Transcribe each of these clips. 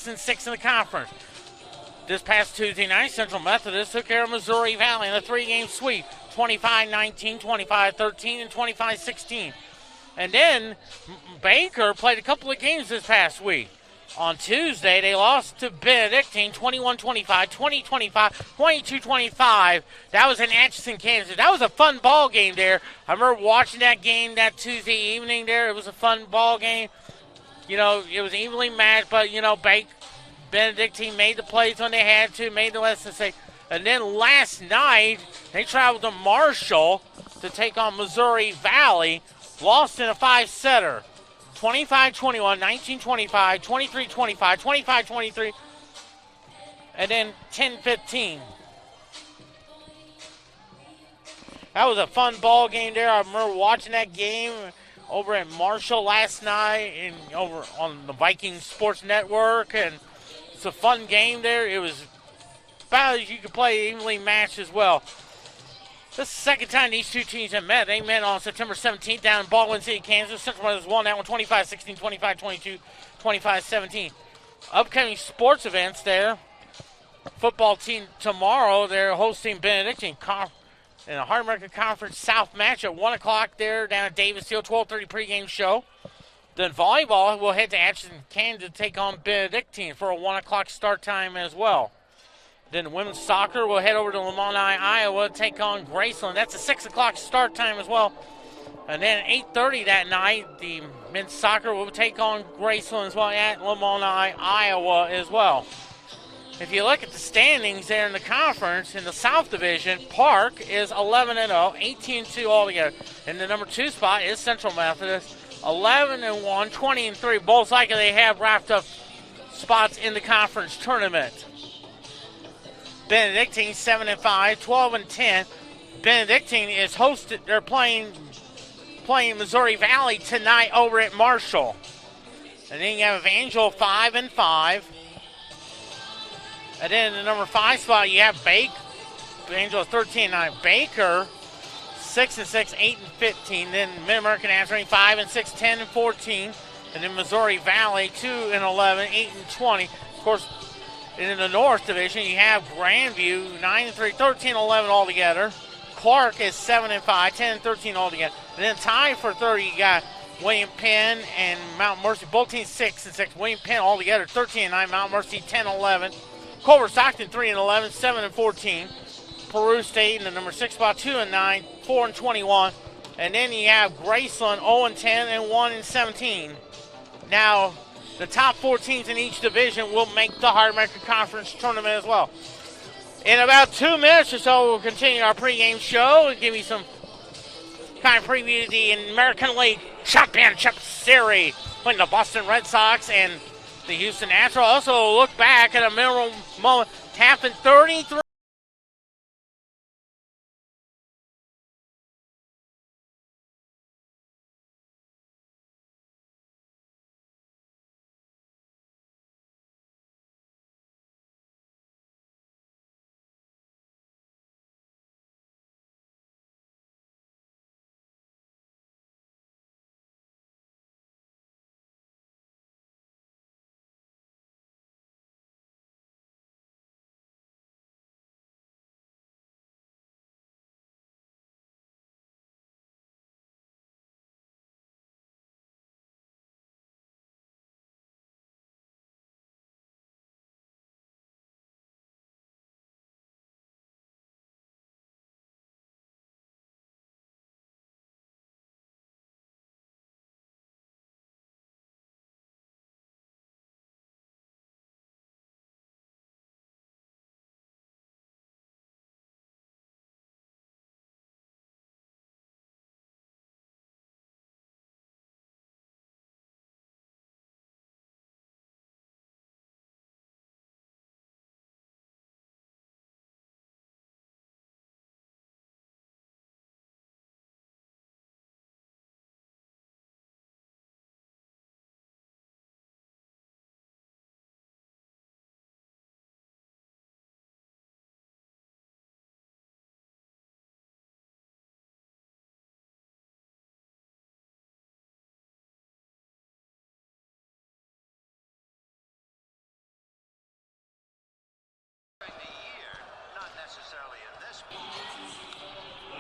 6-6 in the conference. This past Tuesday night, Central Methodist took care of Missouri Valley in a 3-game sweep, 25-19, 25-13, and 25-16. And then Baker played a couple of games this past week. On Tuesday, they lost to Benedictine 21-25, 20-25, 22-25. That was in Atchison, Kansas. That was a fun ball game there. I remember watching that game that Tuesday evening there. It was a fun ball game. You know, it was evenly matched, but, you know, Benedictine made the plays when they had to, made the less mistake. And then last night, they traveled to Marshall to take on Missouri Valley, lost in a 5-setter. 25-21, 19-25, 23-25, 25-23, and then 10-15. That was a fun ball game there. I remember watching that game over at Marshall last night and over on the Viking Sports Network, and it's a fun game there. It was about as you could play evenly matched as well. This is the second time these two teams have met. They met on September 17th down in Baldwin City, Kansas. Central Methodist won that one 25-16, 25-22, 25-17. Upcoming sports events there. Football team tomorrow, they're hosting Benedictine in a Hard American Conference South match at 1 o'clock there down at Davis Field, 12:30 pregame show. Then volleyball will head to Atchison, Kansas to take on Benedictine for a 1 o'clock start time as well. Then women's soccer will head over to Lamoni, Iowa, to take on Graceland. That's a 6 o'clock start time as well. And then at 8:30 that night, the men's soccer will take on Graceland as well at Lamoni, Iowa as well. If you look at the standings there in the conference, in the South Division, Park is 11-0, 18-2 altogether. And the number 2 spot is Central Methodist, 11-1, 20-3. Both likely they have wrapped up spots in the conference tournament. Benedictine 7-5, 12-10. Benedictine is hosted. They're playing Missouri Valley tonight over at Marshall. And then you have Evangel 5-5. And then in the number 5 spot you have Evangel 13-9. Baker 6-6, 8-15. Then Mid-American Nazarene 5-6, 10-14. And then Missouri Valley 2-11, 8-20. Of course, in the North Division, you have Grandview 9-3, 13-11 altogether. Clark is 7-5, 10-13 altogether. And then tied for third, you got William Penn and Mount Mercy. Both teams 6-6. William Penn altogether 13-9. Mount Mercy 10-11. Culver Stockton 3-11, 7-14. Peru State in the number 6 spot 2-9, 4-21. And then you have Graceland 0-10 and 1-17. Now, the top 4 teams in each division will make the Hard American Conference tournament as well. In about 2 minutes or so, we'll continue our pregame show and give you some kind of preview of the American League Championship Series between the Boston Red Sox and the Houston Astros. Also, look back at a memorable moment. Happened 33.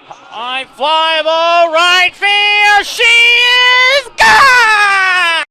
High fly ball, right field. She is gone!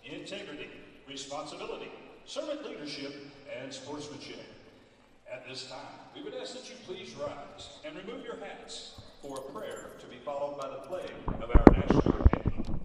Integrity, responsibility, servant leadership, and sportsmanship. At this time, we would ask that you please rise and remove your hats for a prayer to be followed by the playing of our national anthem.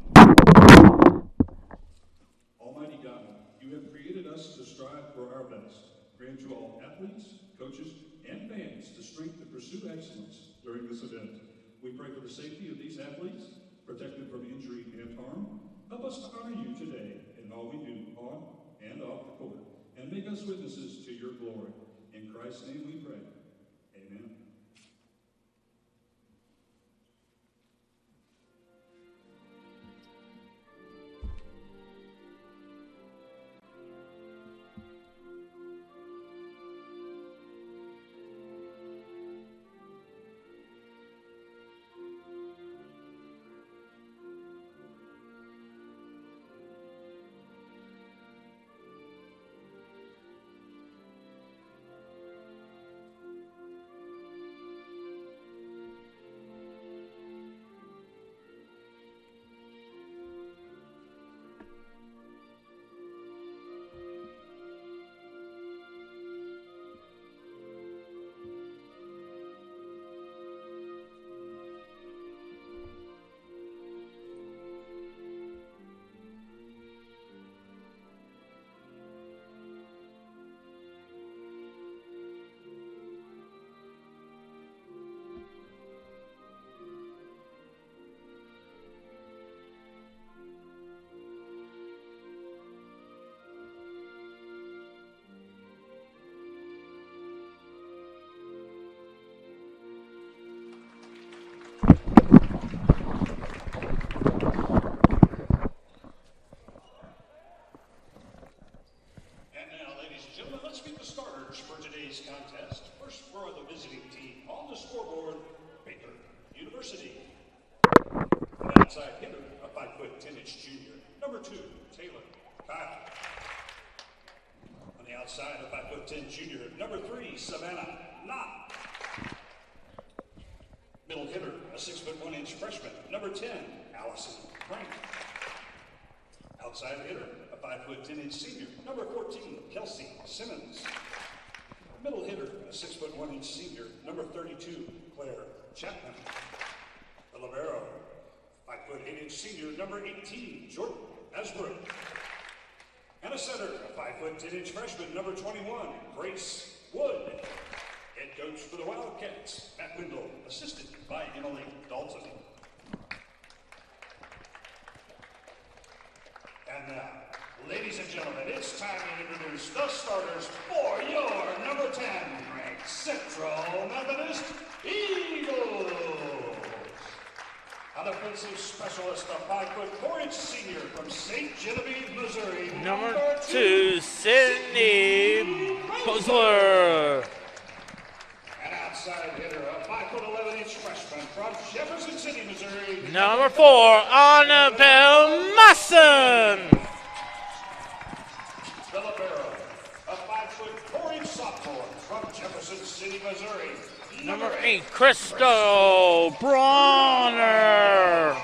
Almighty God, you have created us to strive for our best. Grant to all athletes, coaches, and fans to strength and pursue excellence during this event. We pray for the safety of these athletes, protect them from injury and harm. Help us to honor you today in all we do on and off the court, and make us witnesses to your glory. In Christ's name we pray. Amen. Contest. First for the visiting team on the scoreboard, Baker University. An outside hitter, a 5'10" junior, number 2, Taylor Kyle. On the outside, a 5'10" junior, number 3, Savannah Knott. Middle hitter, a 6'1" freshman, number 10, Allison Frank. Outside hitter, a 5'10" senior, number 14, Kelsey Simmons. Middle hitter, a 6'1" senior, number 32, Claire Chapman. The libero, 5'8" senior, number 18, Jordan Asbrook. And a center, a 5'10" freshman, number 21, Grace Wood. Head coach for the Wildcats, Matt Wendell, assisted by Emily Dalton. And now, ladies and gentlemen, it's time to introduce the starters for your number 10 ranked Central Methodist Eagles. An offensive specialist, a 5'4" senior from St. Genevieve, Missouri. Number 2, Sydney Posler. An outside hitter, a 5'11" freshman from Jefferson City, Missouri. Number 4, Annabelle Musson. The libero, a 5'4" sophomore from Jefferson City, Missouri. Number 8, Crystal Bronner.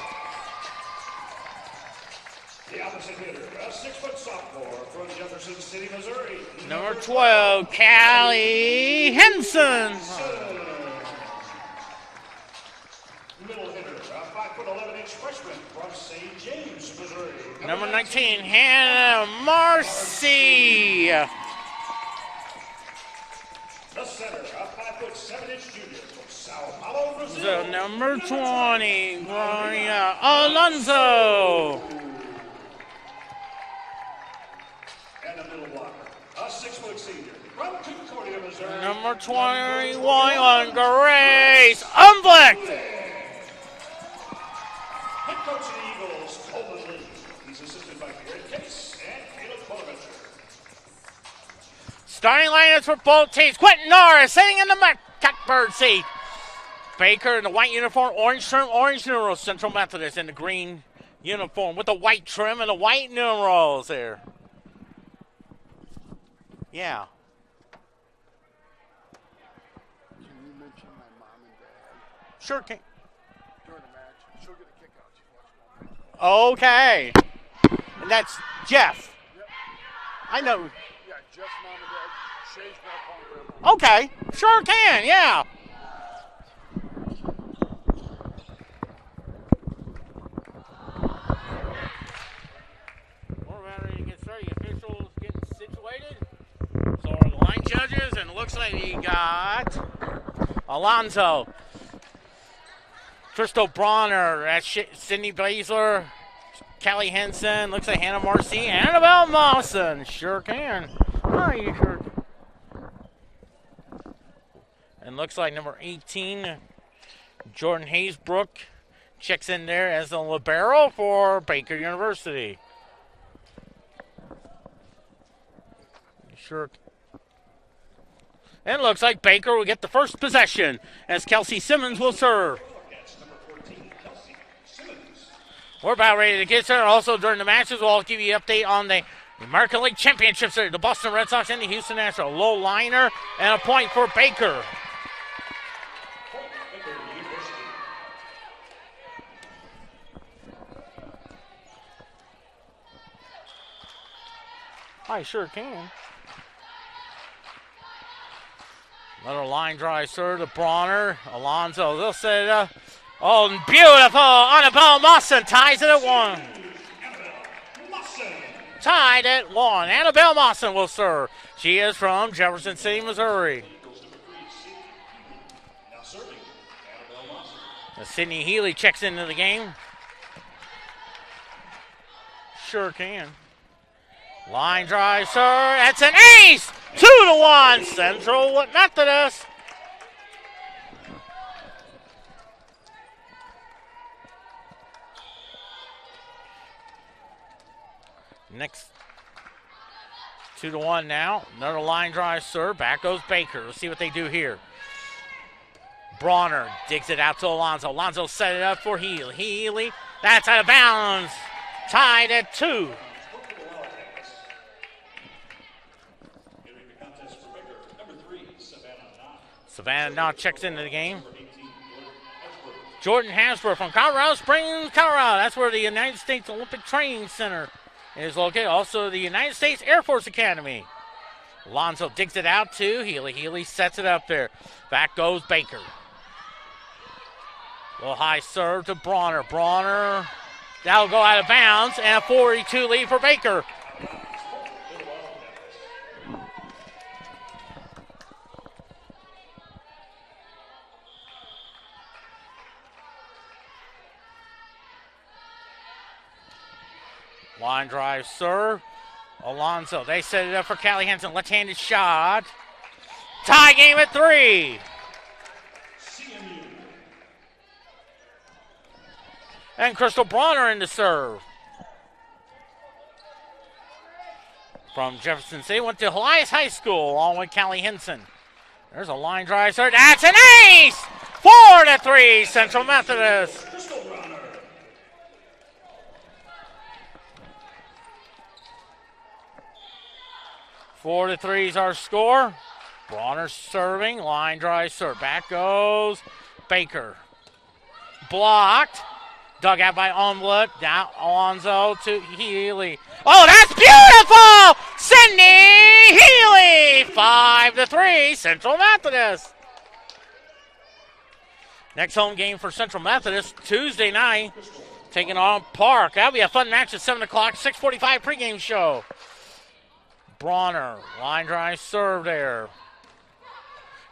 The opposite hitter, a 6' sophomore from Jefferson City, Missouri. Number 12, Callie Henson. Middle hitter, a 5'11" freshman from St. James, Missouri. Number 19, Hannah Marcy. The center, a 5'7" junior from Sao Paulo, Brazil. The number 20, Gloria Alonso. And a middle blocker, a 6' senior from Concordia, Missouri. Number 21, Grace Umblick. Head coach of the Eagles, Coleman Lee. He's assisted by Garrett Case and Caleb Bonaventure. Starting lineups for both teams. Quentin Norris sitting in the catbird seat. Baker in the white uniform, orange trim, orange numerals. Central Methodist in the green uniform with the white trim and the white numerals there. Yeah. Can you mention my mom and dad Sure can. during the match? She'll get a kick out. She's watching all night. Okay. And that's Jeff. Yep. I know. Yeah, Jeff's mom and dad, Shay's grandpa and grandma. Okay. Sure can, yeah. We're about ready to get started. The officials getting situated. So our line check. looks like we got Alonzo, Crystal Bronner, that's Sydney Baszler, Callie Henson, looks like Hannah Marcy, Annabelle Mawson. Sure can. Oh, you sure. And looks like number 18, Jordan Haysbrook, checks in there as the libero for Baker University. Sure. And it looks like Baker will get the first possession as Kelsey Simmons will serve. We're about ready to get started. Also, during the matches, we'll give you an update on the American League Championships. The Boston Red Sox and the Houston Astros. Low liner and a point for Baker. I sure can. Another line drive serve to Bronner. Alonzo, they'll set it up. Oh, beautiful. Annabelle Mawson ties it at 1. Tied at 1. Annabelle Mawson will serve. She is from Jefferson City, Missouri. Sydney Healy checks into the game. Sure can. Line drive, sir. That's an ace. 2-1. Central Methodist. Next, 2-1 now. Another line drive, sir. Back goes Baker. Let's see what they do here. Bronner digs it out to Alonzo. Alonzo set it up for Healy. Healy, that's out of bounds. Tied at 2. Savannah now checks into the game. Jordan Hasbrook from Colorado Springs, Colorado. That's where the United States Olympic Training Center is located. Also, the United States Air Force Academy. Alonzo digs it out to Healy. Healy sets it up there. Back goes Baker. Little high serve to Bronner. Bronner, that'll go out of bounds, and a 42 lead for Baker. Line drive serve. Alonzo, they set it up for Callie Henson. Left-handed shot. Tie game at 3. And Crystal Bronner in the serve. From Jefferson City, went to Elias High School along with Callie Henson. There's a line drive serve. That's an ace! 4-3, Central Methodist. Four to 3 is our score. Bronner serving, line drive serve. Back goes Baker. Blocked. Dug out by Umlet. Now Alonzo to Healy. Oh, that's beautiful! Sydney Healy! 5-3, Central Methodist. Next home game for Central Methodist, Tuesday night, taking on Park. That'll be a fun match at 7 o'clock, 6:45 pregame show. Bronner, line drive serve there.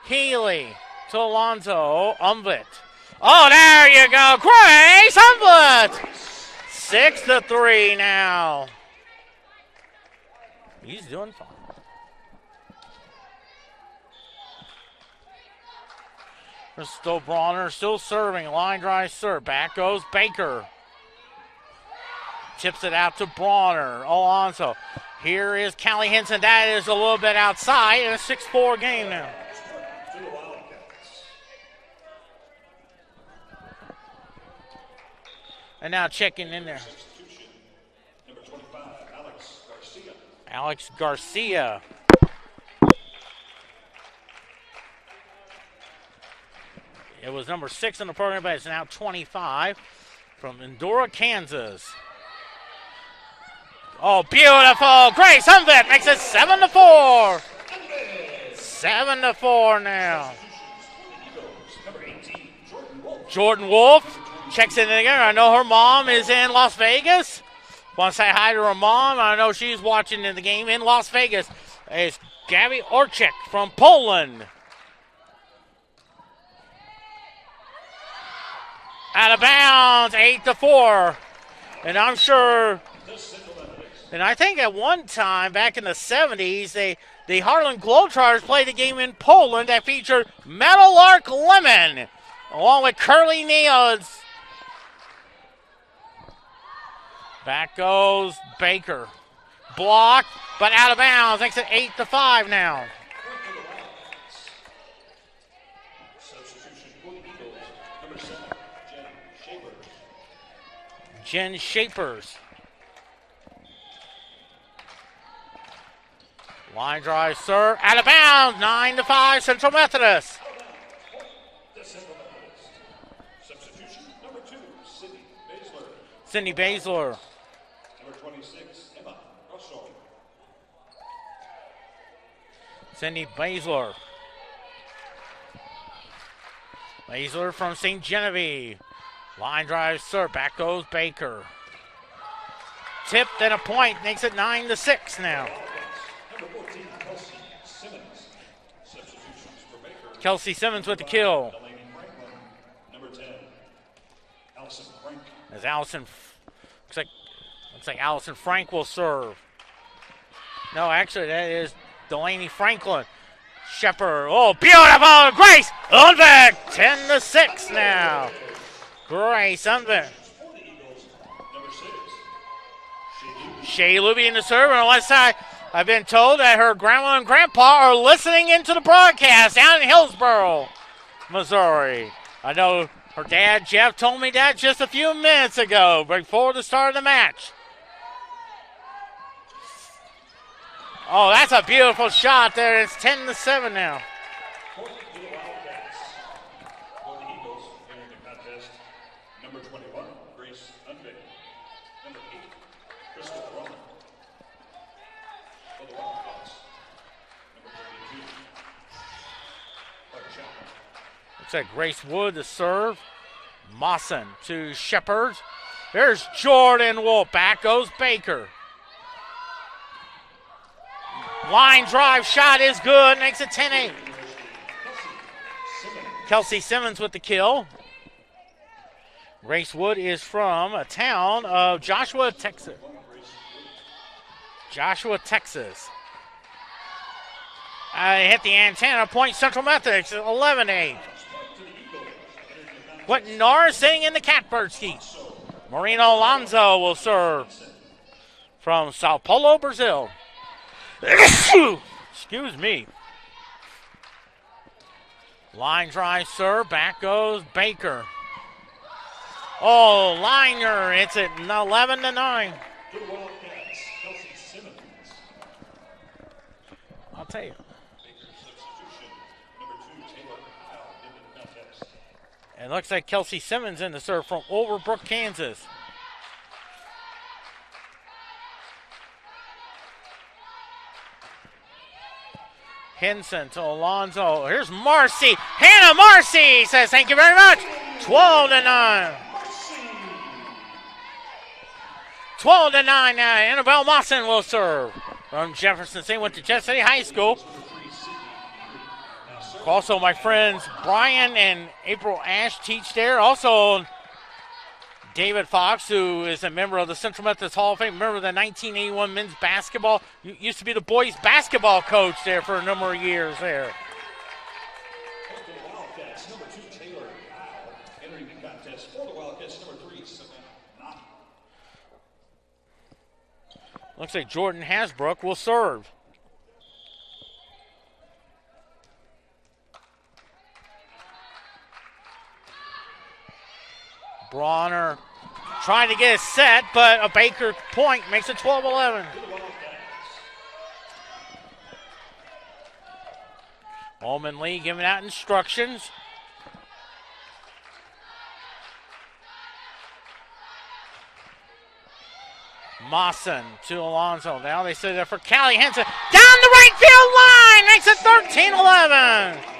Healy to Alonzo. Umlet. Oh, there you go. Grace Umlet. 6-3 now. He's doing fine. Crystal Bronner still serving. Line drive serve. Back goes Baker. Tips it out to Bronner. Alonzo. Here is Callie Henson. That is a little bit outside in a 6-4 game now. And now checking in there. Number 25, Alex Garcia. Alex Garcia. It was number 6 in the program, but it's now 25 from Endora, Kansas. Oh, beautiful. Grace Humvet makes it 7-4. 7-4 now. Jordan Wolf checks in again. I know her mom is in Las Vegas. Want to say hi to her mom. I know she's watching the game in Las Vegas. It's Gabby Orchik from Poland. Out of bounds, 8-4. And I'm sure, and I think at one time back in the 70s, the Harlan Globetrotters played a game in Poland that featured Meadowlark Lemon, along with Curly Niels. Back goes Baker. Blocked, but out of bounds. Makes it 8-5 now. Substitution for the Eagles, number 7, Jen Shapers. Jen Shapers. Line drive, serve, out of bounds. 9-5, Central Methodist. The Central Methodist. Substitution number 2, Sydney Baszler. Cindy Baszler. Number 26, Emma Russell. Cindy Baszler. Baszler from St. Genevieve. Line drive, serve, back goes Baker. Tipped and a point, makes it 9-6 now. Number 14, Kelsey Simmons. Substitutions for Baker. Kelsey Simmons with the kill. Delaney Franklin. Number 10, Allison Frank. As Allison, looks like Allison Frank will serve. No, actually that is Delaney Franklin. Shepard, oh, beautiful, Grace Lundberg, 10-6 now. Grace Lundberg. For the Eagles, number 6, Shay Luby in the serve on the left side. I've been told that her grandma and grandpa are listening into the broadcast down in Hillsboro, Missouri. I know her dad, Jeff, told me that just a few minutes ago before the start of the match. Oh, that's a beautiful shot there. It's 10-7 now. Point to the Wildcats. For the Eagles, entering the contest, number 21, Grace Unvik. Number 8, Crystal Drummond. For the Wildcats, number 32, Clark Chapman. Looks like Grace Wood to serve. Mawson to Shepard. There's Jordan Wolf. Back goes Baker. Line drive shot is good. Makes it 10-8. Kelsey Simmons with the kill. Grace Wood is from a town of Joshua, Texas. Joshua, Texas. Hit the antenna. Point Central Methodist. 11-8. Quentin Norris sitting in the catbird seat. Marino Alonso will serve from Sao Paulo, Brazil. Excuse me. Line drive serve. Back goes Baker. Oh, liner. It's at 11-9. To the Wildcats, Kelsey Simmons. I'll tell you. Baker's substitution, number 2, Taylor Kyle, into the contest. It looks like Kelsey Simmons in the serve from Overbrook, Kansas. Henson to Alonzo. Here's Marcy. Hannah Marcy says thank you very much. 12-9. 12-9 now. Annabelle Mawson will serve. From Jefferson City, went to Jeff City High School. Also, my friends Brian and April Ash teach there. Also, David Fox, who is a member of the Central Methodist Hall of Fame, member of the 1981 men's basketball. Used to be the boys basketball coach there for a number of years there. For the Wildcats, number 2, Taylor Kyle, entering the contest. For the Wildcats, number 3, Savannah Knott. Looks like Jordan Hasbrook will serve. Bronner trying to get a set, but a Baker point makes it 12-11. Holman Lee giving out instructions. Mawson to Alonzo. Now they say that for Callie Henson. Down the right field line. Makes it 13-11.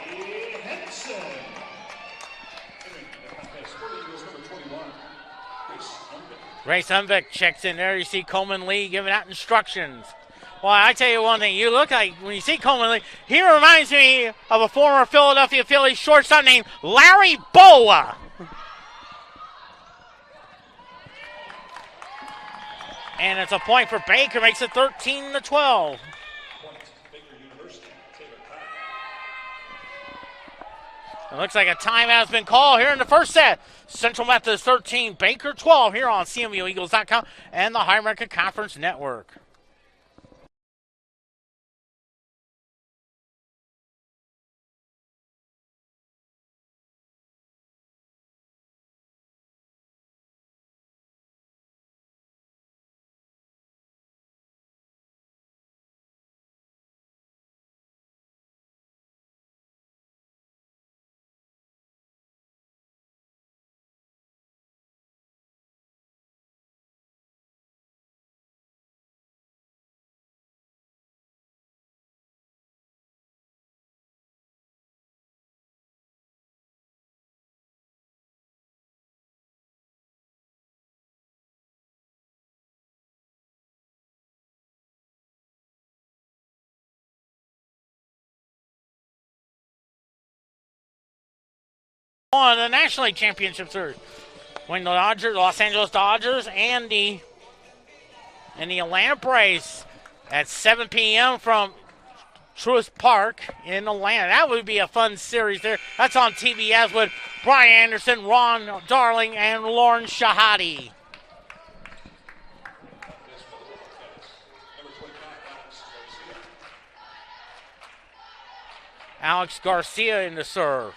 Grace Humbeck checks in there. You see Coleman Lee giving out instructions. Well, I tell you one thing. You look like, when you see Coleman Lee, he reminds me of a former Philadelphia Phillies shortstop named Larry Boa. And it's a point for Baker, makes it 13-12. It looks like a timeout has been called here in the first set. Central Methodist 13, Baker 12 here on CMUEagles.com and the High American Conference Network. On the National League Championship Series, when the Los Angeles Dodgers and the Atlanta Braves at 7 p.m. from Truist Park in Atlanta. That would be a fun series there. That's on TBS with Brian Anderson, Ron Darling, and Lauren Shahadi. Alex Garcia in the serve.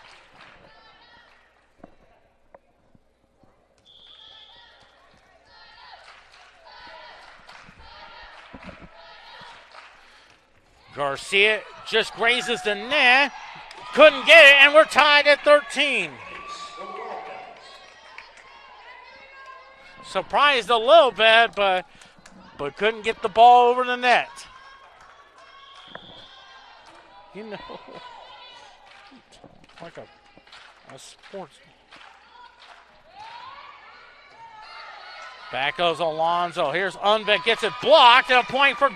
Garcia just grazes the net. Couldn't get it, and we're tied at 13. Surprised a little bit, but couldn't get the ball over the net. You know, like a sports. Back goes Alonzo. Here's Unvik, gets it blocked, and a point for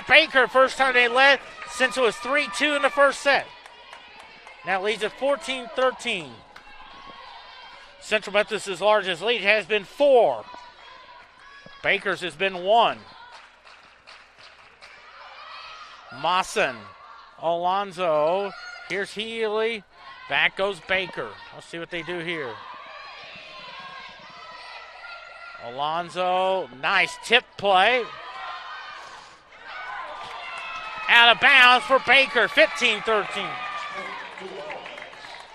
Baker. First time they led since it was 3-2 in the first set. Now leads at 14-13. Central Methodist's largest lead has been 4. Baker's has been 1. Mawson, Alonzo. Here's Healy. Back goes Baker. Let's see what they do here. Alonzo, nice tip play. Out of bounds for Baker, 15-13.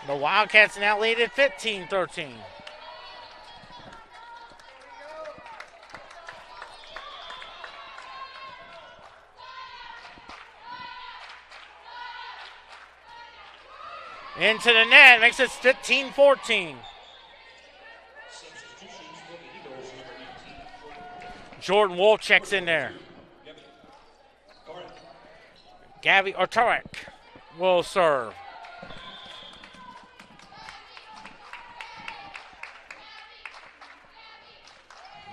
The Wildcats now lead at 15-13. Into the net, makes it 15-14. Jordan Wolf checks in there. Gabby Ortarek will serve.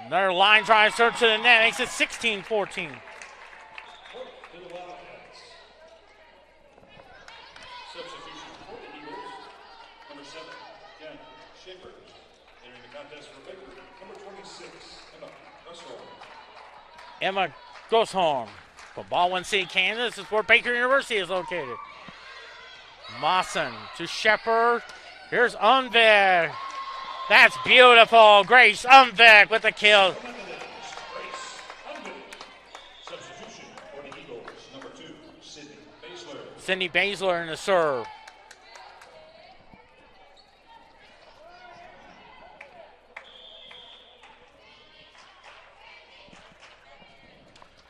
Another line drive serve to the net, makes it 16-14. Emma Gosholm from Baldwin City, Kansas. This is where Baker University is located. Mawson to Shepard. Here's Unvik. That's beautiful. Grace Unvik with the kill. Substitution for the Eagles, number 2, Sydney Baszler. Cindy Baszler in the serve.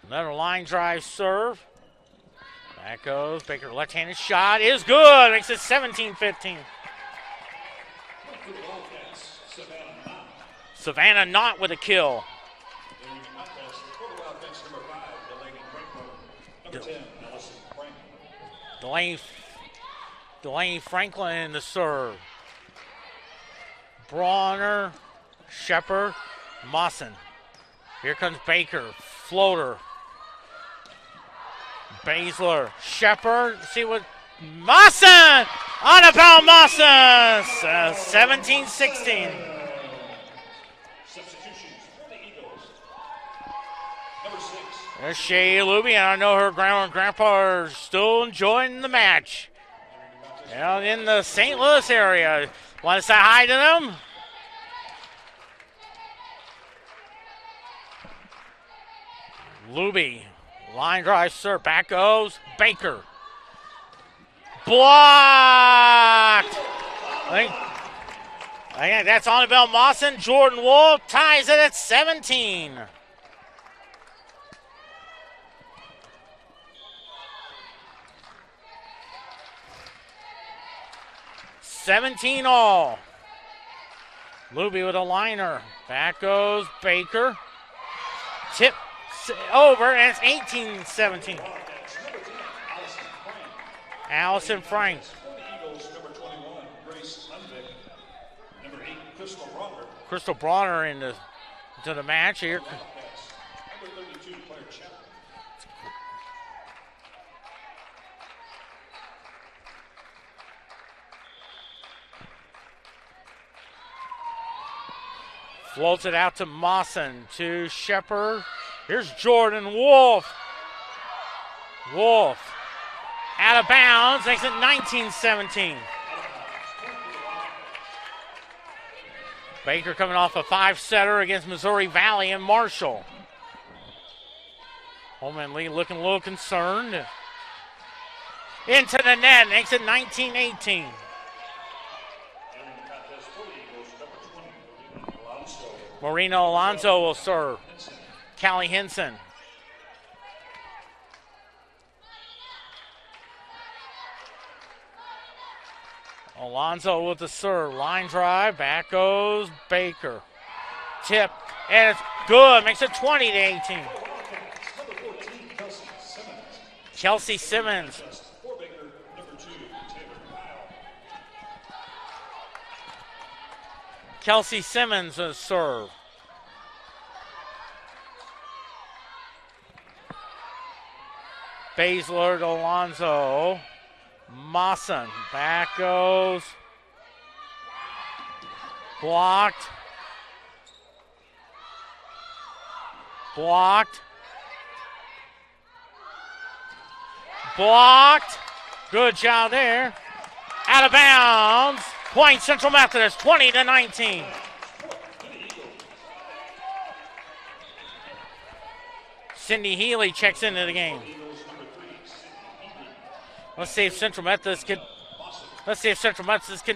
Another line drive serve. Back goes Baker. Left-handed shot is good. Makes it 17-15. Savannah Knott with a kill. Delaney Franklin in the serve. Bronner, Shepard, Mawson. Here comes Baker. Floater. Baszler, Shepard, see what, Mawson! On about Mawson! 17-16. Substitutions for the Eagles. Number 6. There's Shay Luby, and I know her grandma and grandpa are still enjoying the match. Down in the St. Louis area. Want to say hi to them? Luby, line drive, sir. Back goes Baker. Blocked! I think that's on about Mawson. Jordan Wolf ties it at 17. 17 all. Luby with a liner. Back goes Baker. Tip over, and it's 18-17. Allison Frank. Crystal Bronner into the match here. Floats it out to Mawson, to Shepard. Here's Jordan Wolf. Wolf out of bounds, makes it 19-17. Baker coming off a 5-setter against Missouri Valley and Marshall. Holman Lee looking a little concerned. Into the net, makes it 19-18. Marino Alonso will serve. Callie Henson. Alonso with the serve. Line drive. Back goes Baker. Tip. And it's good. Makes it 20-18. Kelsey Simmons. Kelsey Simmons will serve. Baszler to Alonso. Mawson. Back goes. Blocked. Blocked. Blocked. Good job there. Out of bounds. Point Central Methodist, 20-19. Cindy Healy checks into the game. Let's see if Central Methodist can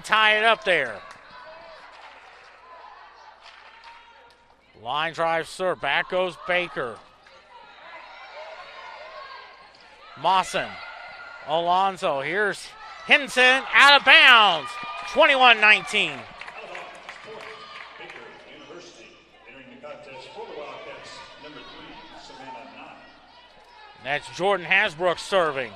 tie it up there. Line drive, sir. Back goes Baker. Mawson. Alonso. Here's Henson out of bounds. 21-19. That's Jordan Hasbrook serving.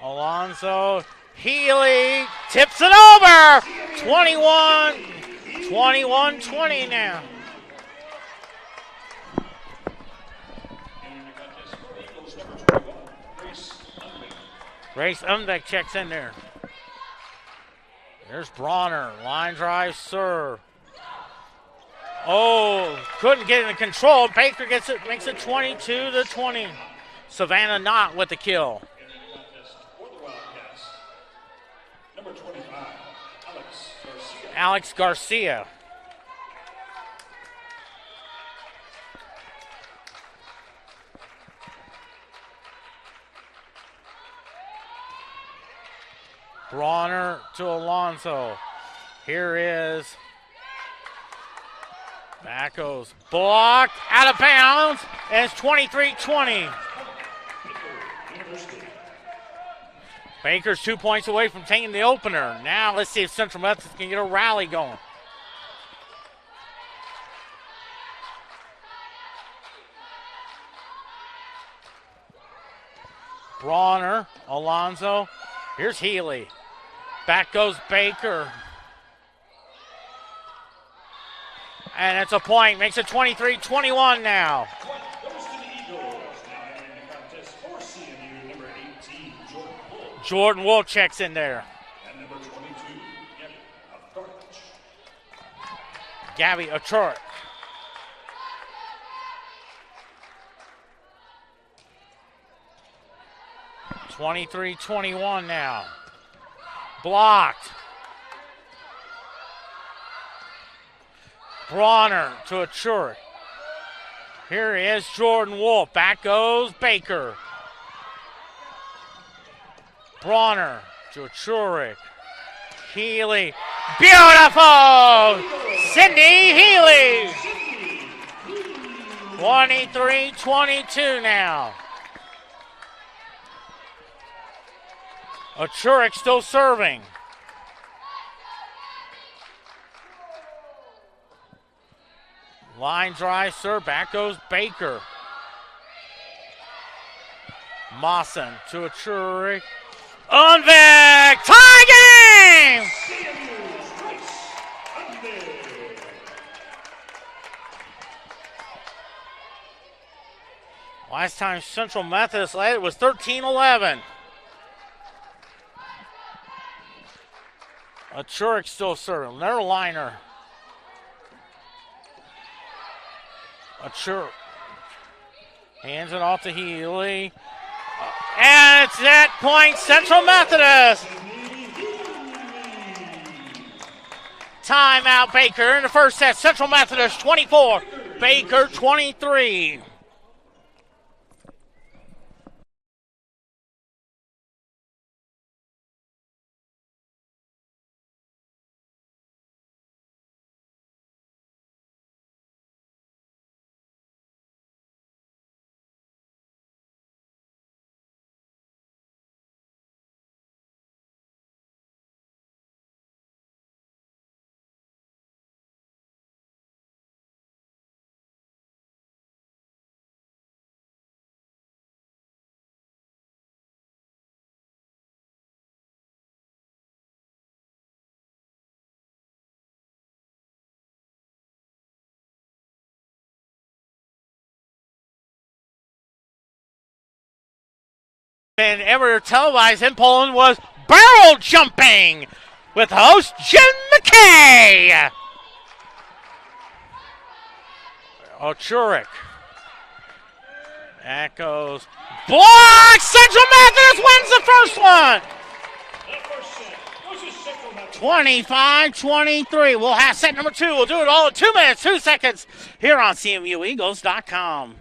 Alonso, Healy tips it over. 21-20 now. Grace Umbeck checks in there. There's Bronner. Line drive, serve. Oh, couldn't get it in control. Baker gets it, makes it 22-20. Savannah Knott with the kill. Number 25, Alex Garcia. Bronner to Alonso. Here is back goes blocked, out of bounds, and it's 23-20. Baker's 2 points away from taking the opener. Now let's see if Central Methodist can get a rally going. Bronner, Alonso. Here's Healy. Back goes Baker. And it's a point. Makes it 23-21 now. Point goes to the Eagles. Now entering the contest for CMU, number 18, Jordan Bull. Jordan Wool checks in there. And number 22, Gabby Avdarich. Gabby Achurk. (23-21) now. Blocked. Bronner to Achurk. Here is Jordan Wolf. Back goes Baker. Bronner to Achurk. Healy. Beautiful! Cindy Healy. 23-22 now. Achurk still serving. Line drive serve. Back goes Baker. Mawson to Achurk. Unvik! Tie game! Last time Central Methodist led it was 13-11. Achurk still serving. Their liner. Achurk hands it off to Healy. And it's that point, Central Methodist. Timeout Baker in the first set. Central Methodist 24, Baker 23. And ever televised in Poland was barrel jumping with host Jim McKay. Achurk. That goes. Block! Central Methodist wins the first one. 25-23. We'll have set number 2. We'll do it all in 2 minutes, 2 seconds here on CMUEagles.com.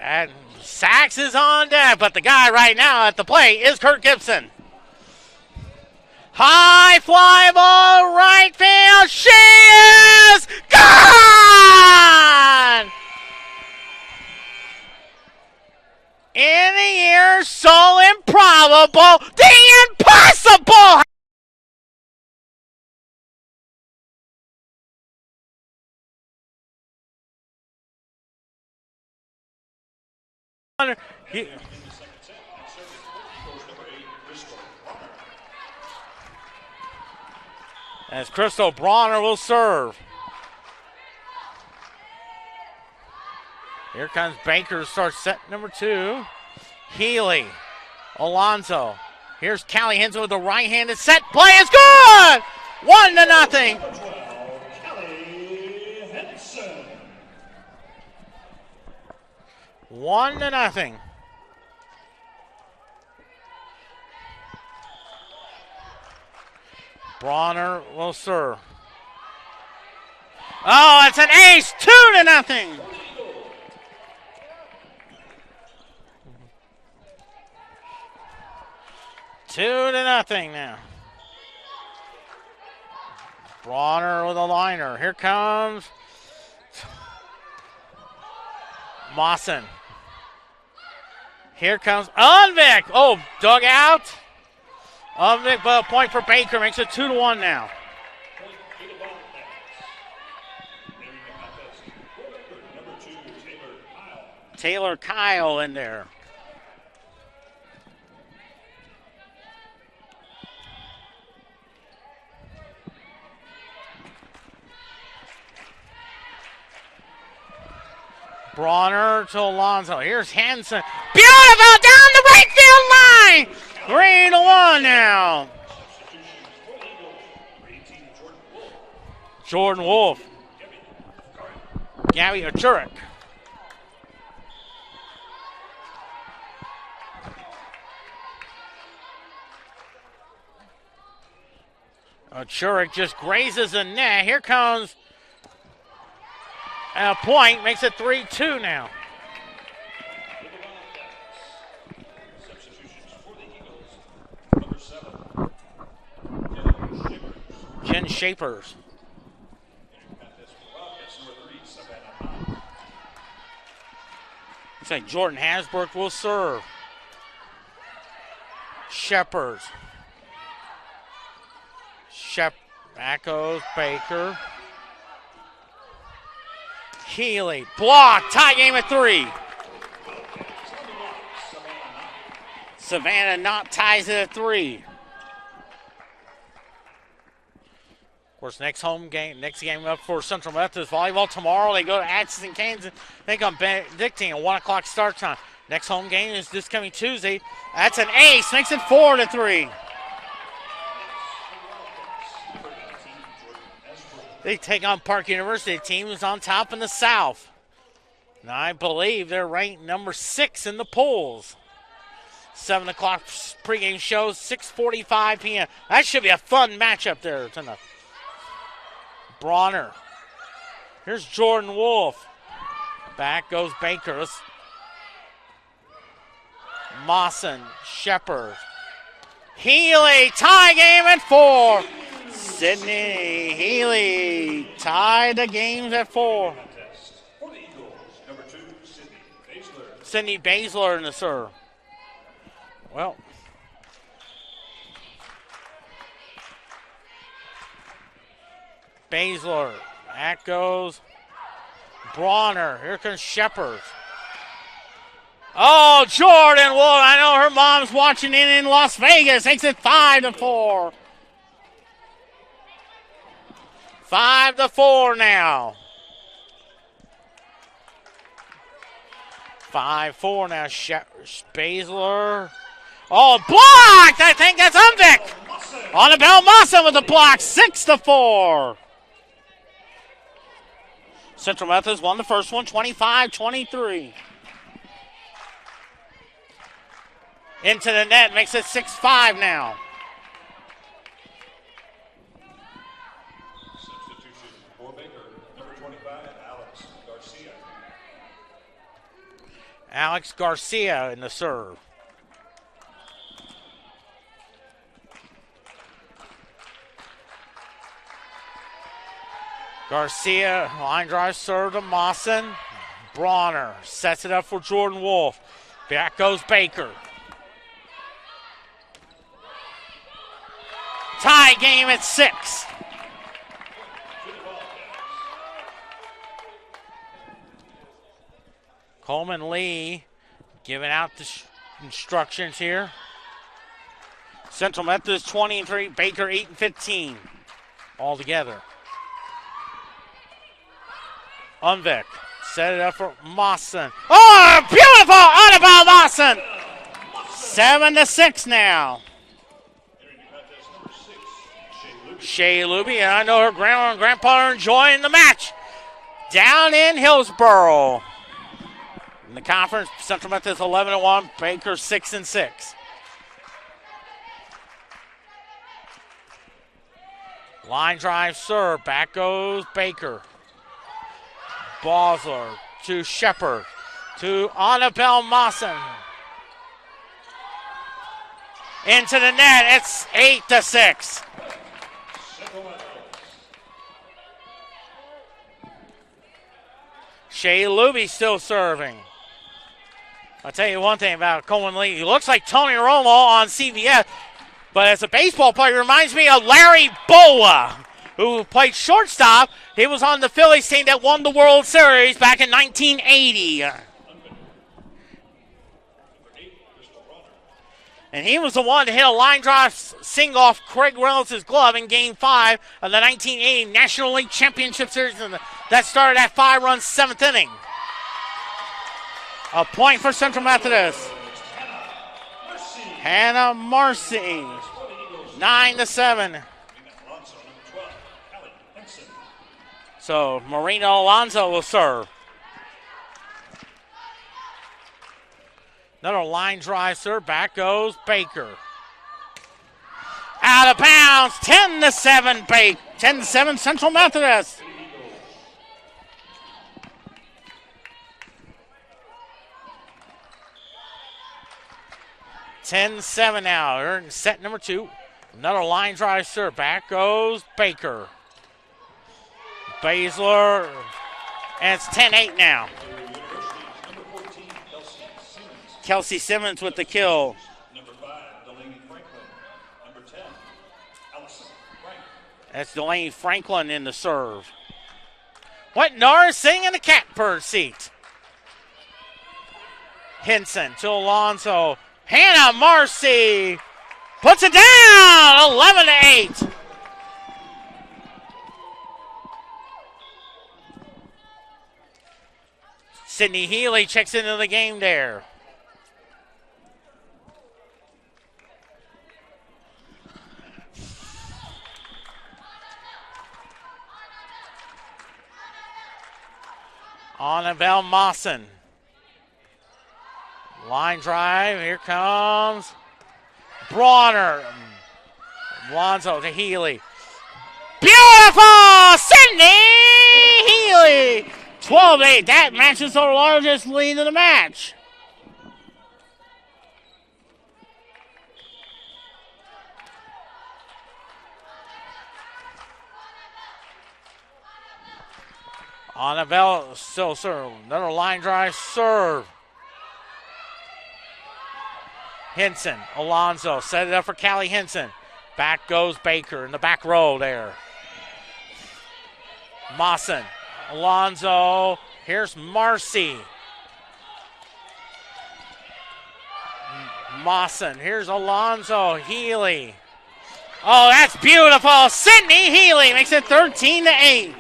And Sachs is on deck, but the guy right now at the plate is Kurt Gibson. High fly ball, right field. She is gone! In the air, so improbable, the impossible! As Crystal Bronner will serve. Here comes Baker to start set number 2. Healy, Alonzo. Here's Callie Henson with the right-handed set. Play is good! 1-0. Callie Henson. 1-0. Bronner will serve. Oh, it's an ace! 2-0. Two to nothing now. Bronner with a liner. Here comes Mawson. Here comes Unvik. Oh, dug out. Unvik, but a point for Baker. Makes it 2-1 now. Taylor Kyle in there. Bronner to Alonzo. Here's Hanson. Beautiful down the right field line. 3-1 now. Jordan Wolf. Gabby Achurek. Achurek just grazes the net. Here comes a point, makes it 3-2 now. Jen Shapers. Looks like Jordan Hasbrook will serve. Shepard. Back goes Baker. Healy, block, tie game at 3. Savannah Knott ties it at 3. Of course, next game up for Central Methodist Volleyball. Tomorrow they go to Atchison, Kansas. They come Benedictine at 1 o'clock start time. Next home game is this coming Tuesday. That's an ace, makes it 4-3. They take on Park University. The team is on top in the South. And I believe they're ranked number 6 in the polls. 7 o'clock pregame show, 6:45 p.m. That should be a fun matchup there tonight. Bronner. Here's Jordan Wolf. Back goes Baker. Mawson, Shepard. Healy, tie game at 4. Sydney Healy tied the games at 4. For the Eagles, number 2, Sydney Baszler. Sydney Baszler in the serve. Well, Baszler. That goes Bronner. Here comes Shepard. Oh, Jordan Wolf. I know her mom's watching in Las Vegas. Makes it 5-4. 5-4 now. 5-4 now. Baszler. Oh, blocked! I think that's Unvik. Annabelle Massa with the block. 6-4. Central Methodist won the first one, 25-23. Into the net, makes it 6-5 now. Substitution for Baker, number 25, Alex Garcia. Alex Garcia in the serve. Garcia, line drive serve to Mawson. Bronner sets it up for Jordan Wolf. Back goes Baker. Tie game at 6. Coleman Lee giving out the instructions here. Central Methodist 23, Baker 8 and 15 all together. Unvik set it up for Mawson. Oh, beautiful out of bounds Mawson. 7-6 now. Shay Luby, and I know her grandma and grandpa are enjoying the match down in Hillsboro. In the conference, Central Methodist 11-1, Baker 6-6. Line drive serve, back goes Baker. Bosler to Shepard to Annabelle Mawson. Into the net, it's 8-6. Shay Luby still serving. I'll tell you one thing about Coleman Lee. He looks like Tony Romo on CBS, but as a baseball player, he reminds me of Larry Bowa, who played shortstop. He was on the Phillies team that won the World Series back in 1980. And he was the one to hit a line drive sing off Craig Reynolds' glove in Game 5 of the 1980 National League Championship Series. And that started at 5 runs, 7th inning. A point for Central Methodist. Hannah Marcy, 9-7. So Marina Alonso will serve. Another line drive serve. Back goes Baker. Out of bounds. 10-7. 10-7 Central Methodist. (10-7) now. They're in set number 2. Another line drive serve. Back goes Baker. Baszler. And it's 10-8 now. Kelsey Simmons with the kill. Number 5, Delaney Franklin. Number 10, Allison Frank. That's Delaney Franklin in the serve. What Norris sitting in the catbird seat. Henson to Alonso. Hannah Marcy puts it down. 11-8. Sydney Healy checks into the game there. Annabelle Mawson. Line drive. Here comes Bronner. Alonzo to Healy. Beautiful! Sydney Healy. 12-8. That matches the largest lead of the match. Annabelle still serve. Another line drive serve. Henson, Alonso, set it up for Callie Henson. Back goes Baker in the back row there. Mawson, Alonso, here's Marcy. Mawson, here's Alonso, Healy. Oh, that's beautiful. Sydney Healy makes it 13-8.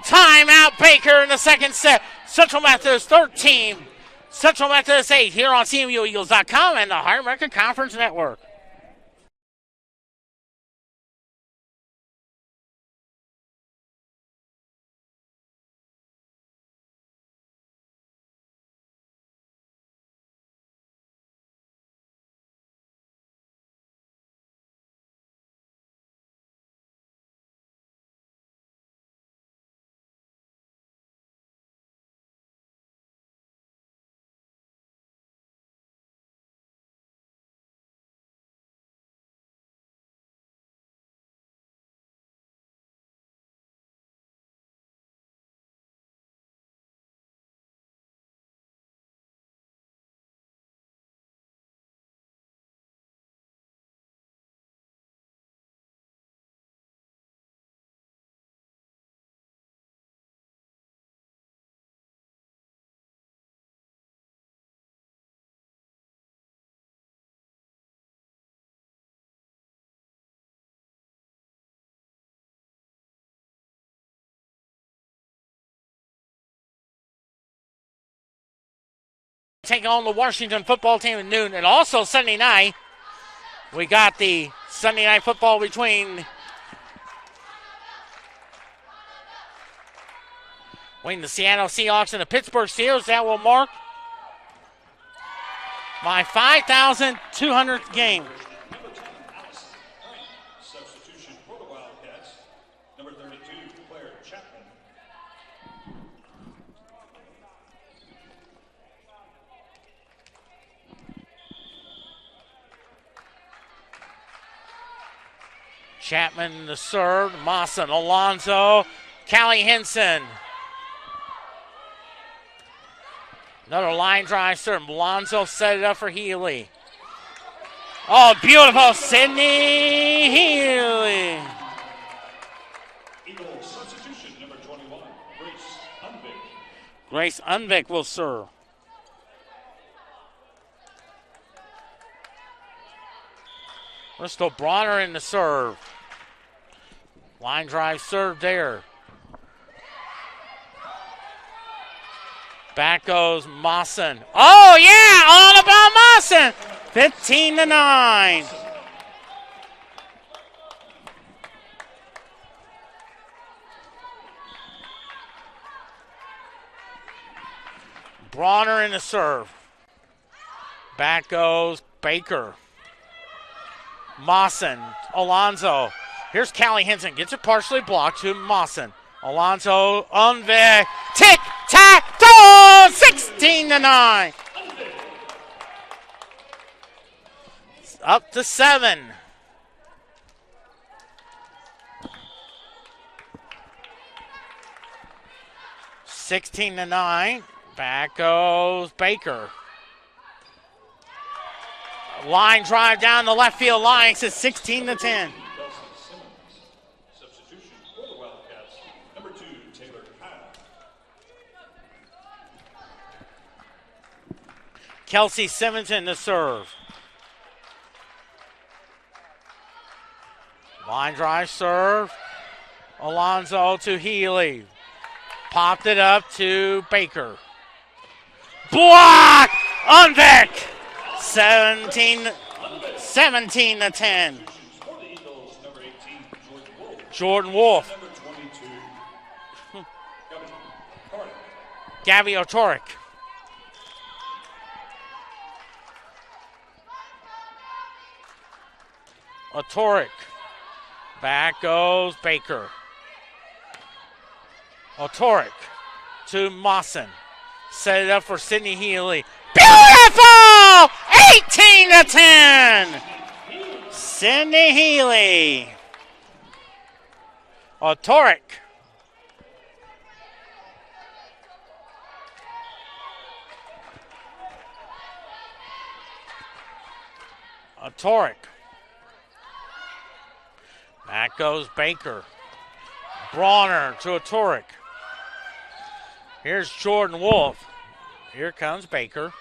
Timeout Baker in the second set. Central Methodist 13. Central Methodist 8 here on CMUEagles.com and the Higher American Conference Network. taking on the Washington football team at noon. And also Sunday night, we got the Sunday night football between the Seattle Seahawks and the Pittsburgh Steelers. That will mark my 5,200th game. Substitution for the Wildcats, number 32, Claire Chapman. Chapman the serve, Mawson, Alonzo, Callie Henson. Another line drive serve. Alonzo set it up for Healy. Oh, beautiful, Sydney Healy. Eagle substitution, number 21, Grace Unvik. Grace Unvik will serve. Bristol Bronner in the serve. Line drive serve there. Back goes Mawson. Oh, yeah, all about Mawson. 15-9. Bronner in the serve. Back goes Baker. Mawson, Alonzo. Here's Callie Henson. Gets it partially blocked to Mawson. Alonzo, Unvik. Tic-tac-toe! 16-9. Up to 7. (16-9). Back goes Baker. Line drive down the left field line. It's 16-10. Substitution for the Wildcats, number 2, Taylor Kyle. Kelsey Simmons in the serve. Line drive serve. Alonzo to Healy. Popped it up to Baker. Block! Unvik! 17-10. For the Eagles, number 18, Jordan Wolf. Number 22, Gabby Otoric. Otoric. Back goes Baker. Otoric to Mawson. Set it up for Sydney Healy. Beautiful! 18-10. Sydney Healy. Otoric. Otoric. Back goes Baker. Bronner to Otoric. Here's Jordan Wolf. Here comes Baker.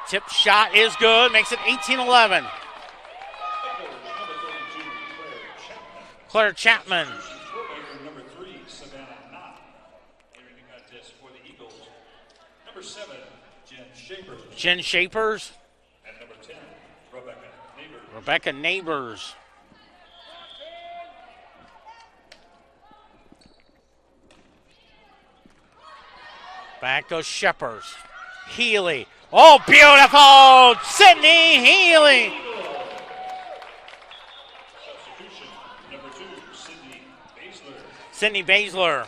Tip shot is good. Makes it 18-11. Claire Chapman. number 3, Savannah Knott. Entering the contest for the Eagles, number 7, Jen Shapers. Jen Shapers. And number 10, Rebecca Neighbors. Rebecca Neighbors. Back goes Shepers. Healy. Oh, beautiful! Sydney Healy. Substitution, number 2, Sydney Baszler. Sydney Baszler.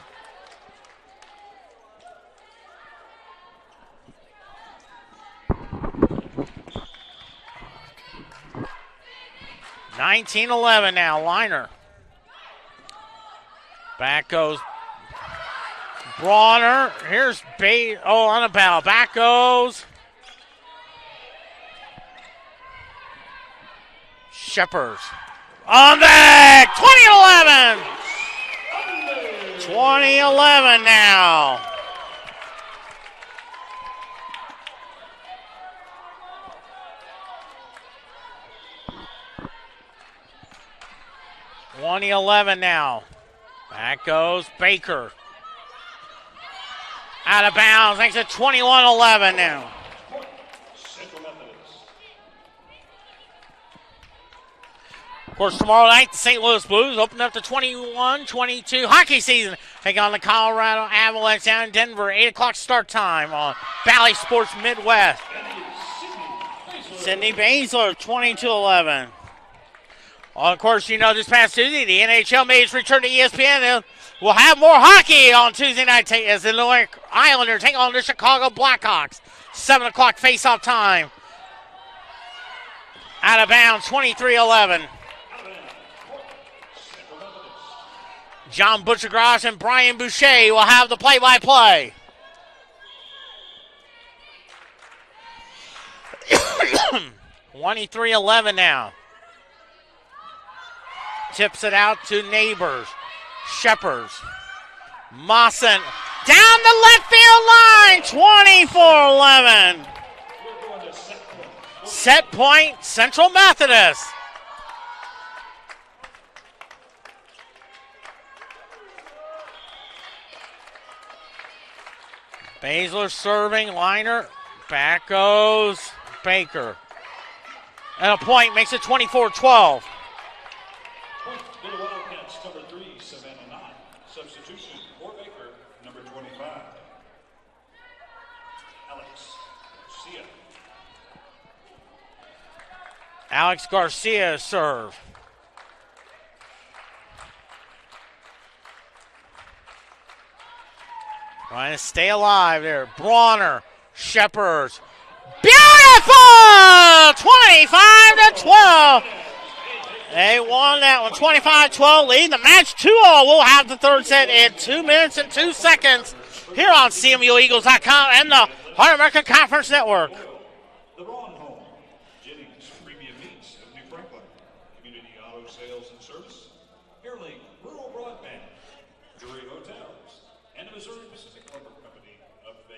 (19-11) now, Liner. Back goes Bronner. Here's on a bow. Back goes Shepers. On back! 20-11! 20-11 now. (20-11) now. Back goes Baker. Out of bounds. Makes it 21-11 now. Central Methodist. Of course, tomorrow night, the St. Louis Blues open up the 21-22 hockey season. Take on the Colorado Avalanche down in Denver. 8 o'clock start time on Valley Sports Midwest. Sydney Baszler, 22-11. Well, of course, you know this past Tuesday, the NHL made its return to ESPN. We'll have more hockey on Tuesday night as the New York Islanders take on the Chicago Blackhawks. 7 o'clock face-off time. Out of bounds, 23-11. John Butchergross and Brian Boucher will have the play-by-play. (23-11) now. Tips it out to Neighbors. Shepherds. Mawson down the left field line. 24-11. Set point, Central Methodist. Baszler serving, liner. Back goes Baker. And a point makes it 24-12. Little Wildcats, number 3, Savannah 9. Substitution for Baker, number 25. Alex Garcia serve. Trying to stay alive there. Bronner, Shepherds. Beautiful! 25-12. They won that one, 25-12 lead. The match 2-0. We'll have the third set in 2 minutes and 2 seconds here on CMUEagles.com and the Heart American Conference Network. The Ron Home, Jennings Premium Meats of New Franklin, Community Auto Sales and Service, Airlink Rural Broadband, Drury Hotels, and the Missouri Pacific Lumber Company of Vail.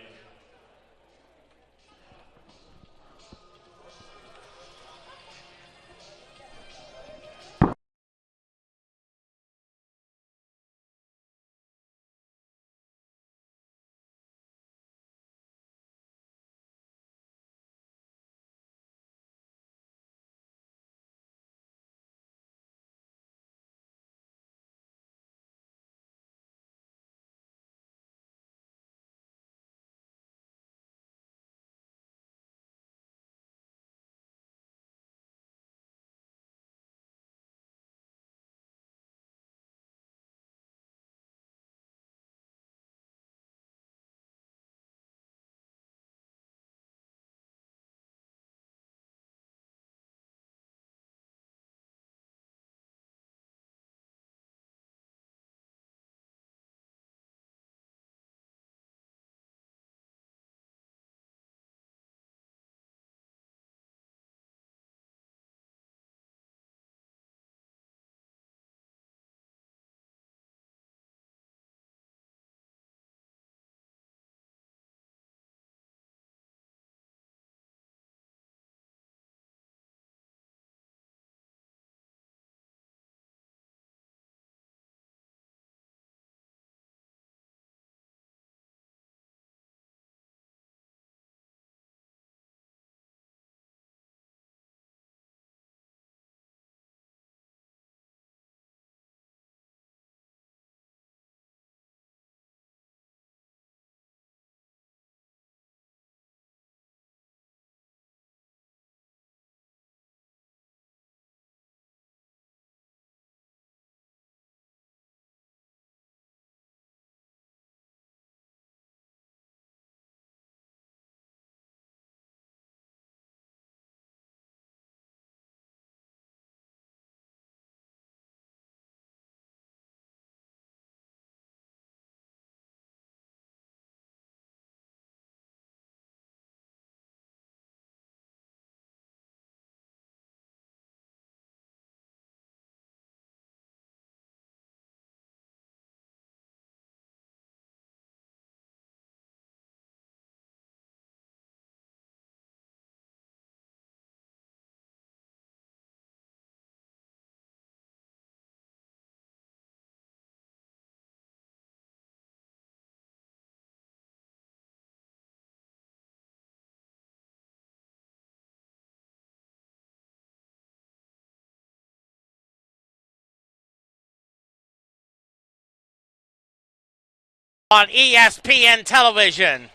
on ESPN television,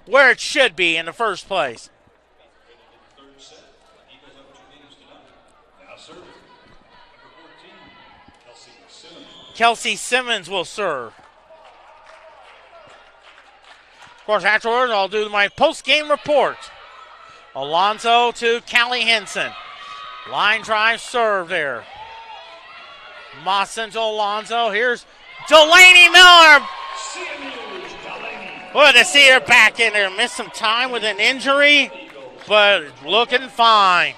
where it should be in the first place. Kelsey Simmons will serve. Of course, afterwards, I'll do my post-game report. Alonzo to Callie Henson. Line drive serve there. Mawson to Alonzo. Here's Delaney Miller. Good to see her back in there. Missed some time with an injury, but looking fine.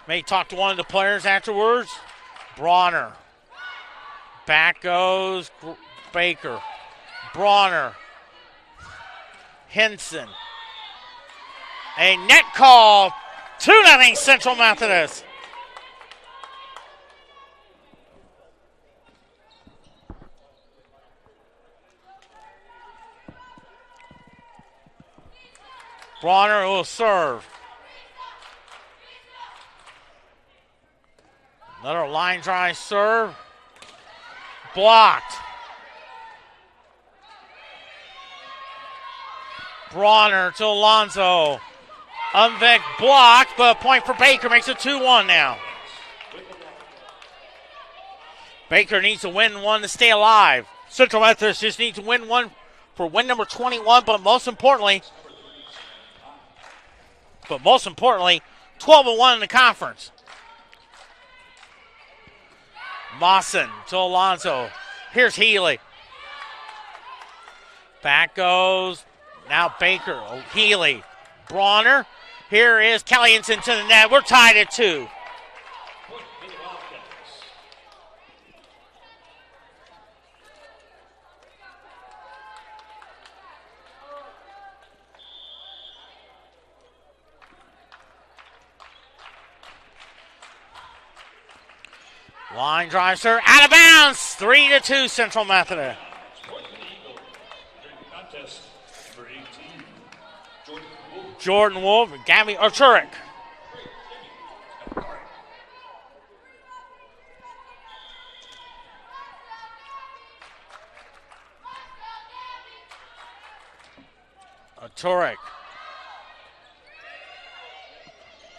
May talk to one of the players afterwards. Bronner. Back goes Baker. Bronner. Henson. A net call. 2-0 Central Methodist. Bronner will serve. Another line drive serve. Blocked. Bronner to Alonzo. Umvik blocked, but a point for Baker makes it 2-1 now. Baker needs to win one to stay alive. Central Methodist just needs to win one for win number 21, but most importantly, 12-1 in the conference. Mawson to Alonzo. Here's Healy. Back goes now Baker. Healy. Bronner. Here is Callie Henson to the net. We're tied at 2. Line drive, sir. Out of bounds. 3-2 Central Methodist. Jordan Wolf, Gabby Arturic. Arturic.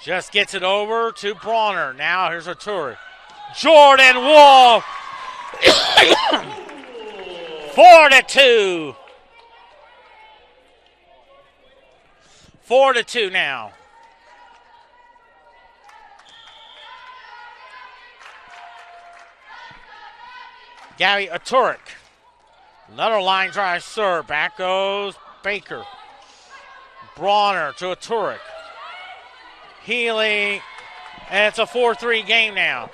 Just gets it over to Bronner. Now here's Arturic. Jordan Wolf. 4-2. 4-2 now. Gabby Arturic. Another line drive serve. Back goes Baker. Bronner to Arturic. Healy. And it's a 4-3 game now.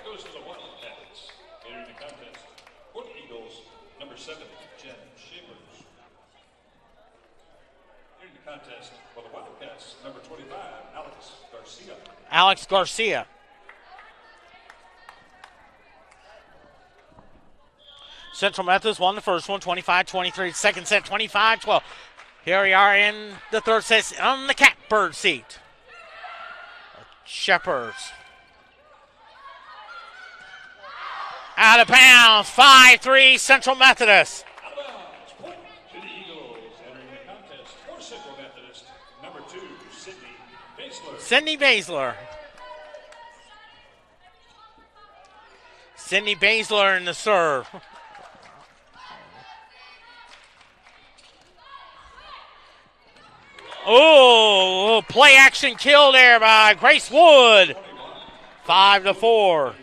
Alex Garcia. Central Methodist won the first one, 25-23. Second set, 25-12. Here we are in the third set on the catbird seat. Shepherds. Out of bounds, 5-3 Central Methodist. Sydney Baszler. Sydney Baszler in the serve. Oh, play action kill there by Grace Wood. 5-4.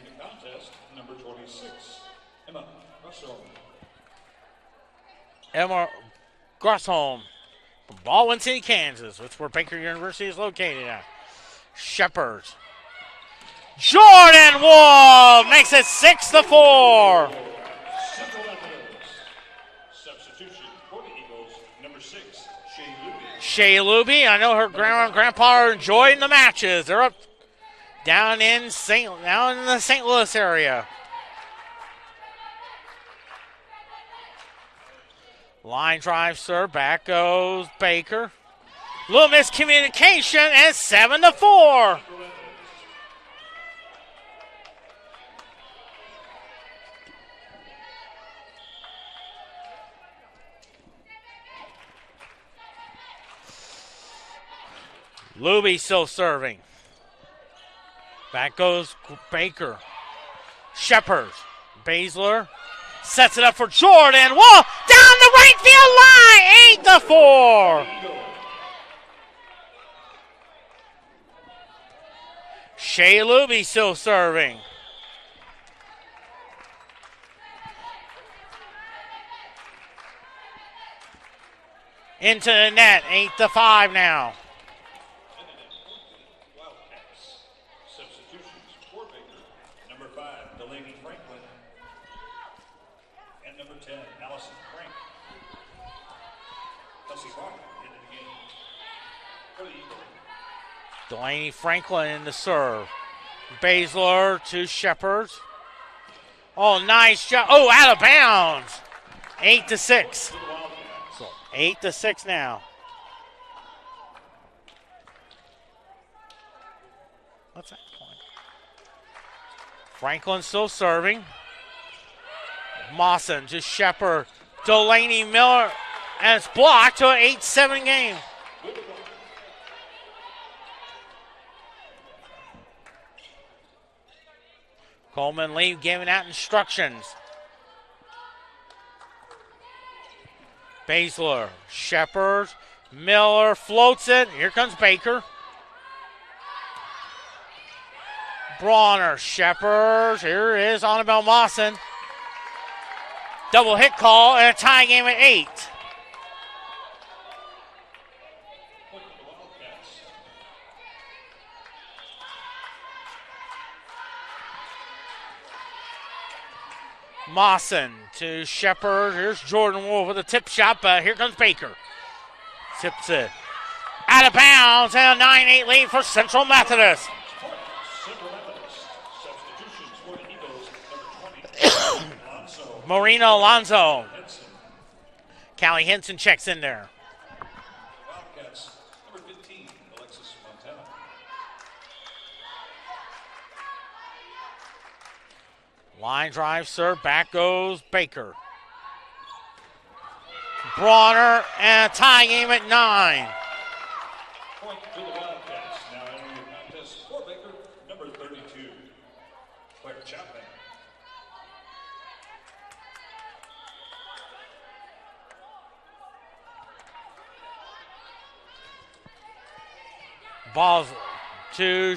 Emma Grossholm from Baldwin City, Kansas. That's where Baker University is located at. Shepherds. Jordan Wolf makes it 6-4. Substitution for the Eagles, number 6, Shay Luby. I know her grandma and grandpa are enjoying the matches. They're up down in the St. Louis area. Line drive, sir. Back goes Baker. Little miscommunication, and 7-4. Luby still serving. Back goes Baker. Shepard. Baszler sets it up for Jordan. Whoa! Down the right field line. 8-4. Shea Luby still serving. Into the net. 8-5 now. Delaney Franklin in the serve. Baszler to Shepard. Oh, nice job. Oh, out of bounds. 8-6. So 8-6 now. What's that point? Franklin still serving. Mawson to Shepard. Delaney Miller. And it's blocked to an 8-7 game. Coleman Lee giving out instructions. Baszler, Shepard, Miller floats it. Here comes Baker. Bronner, Shepard. Here is Annabelle Mawson. Double hit call and a tie game at 8. Mawson to Shepard. Here's Jordan Wolf with a tip shot, but here comes Baker. Tips it. Out of bounds and a 9-8 lead for Central Methodist. Marina Alonso. Callie Henson checks in there. Line drive, serve, back goes Baker. Bronner, and a tie game at 9. Point to the Wildcats. Now entering the contest for Baker, number 32, Claire Chapman. Bosley to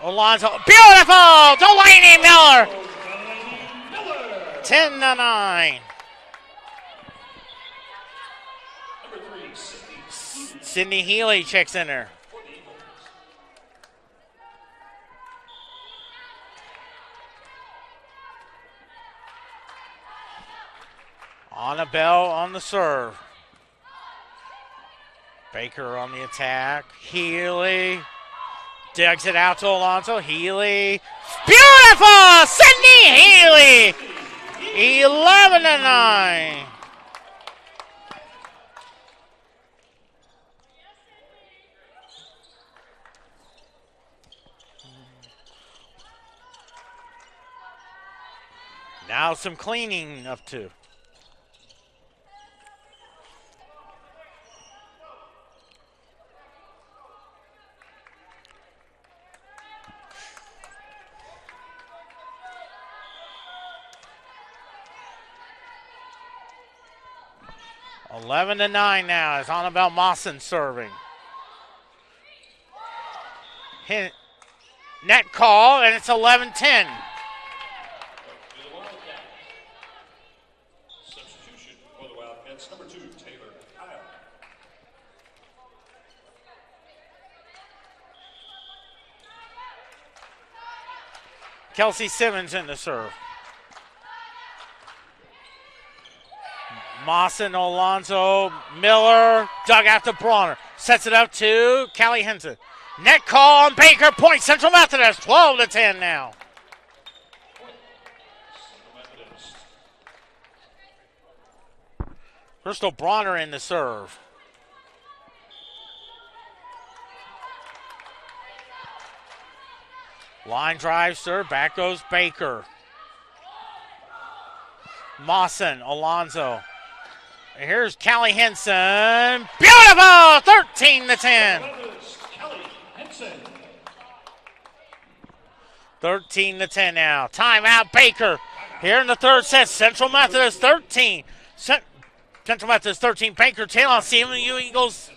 Alonso. Beautiful! Delaney Miller! 10-9. Sydney Healy checks in there. Annabelle on the serve. Baker on the attack. Healy digs it out to Alonso. Healy. Beautiful! Sydney Healy! 11-9. Now some cleaning up to. Eleven to 9 now is Annabelle Mawson serving. Net call, and it's 11-10. Substitution for the Wildcats, number 2, Taylor Kyle. Kelsey Simmons in the serve. Mawson, Alonso, Miller, dug out to Bronner. Sets it up to Callie Henson. Net call on Baker. Point Central Methodist. 12-10 now. Crystal Bronner in the serve. Line drive, serve. Back goes Baker. Mawson, Alonso. Here's Callie Henson. Beautiful! 13-10. 13-10 now. Timeout, Baker. Here in the third set, Central Methodist 13. Central Methodist 13, Baker 10 on CMU Eagles.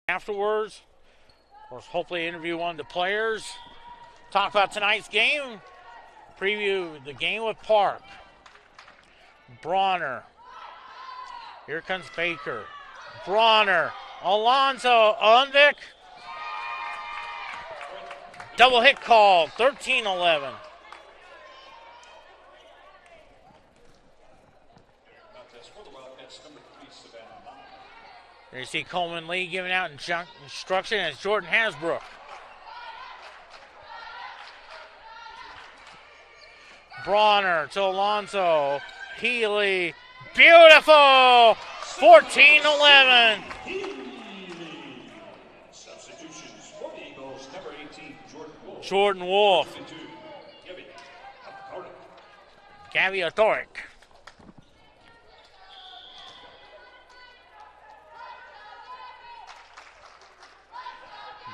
Afterwards, of course, hopefully interview one of the players, talk about tonight's game, preview the game with Park. Bronner. Here comes Baker. Bronner. Alonzo Unvik. Double hit call, 13-11. There you see Coleman Lee giving out instruction as Jordan Hasbrook. Bronner to Alonzo. Healy. Beautiful! 14-11. Substitutions for the Eagles, number 18, Jordan Wolf. Gabby Othoric.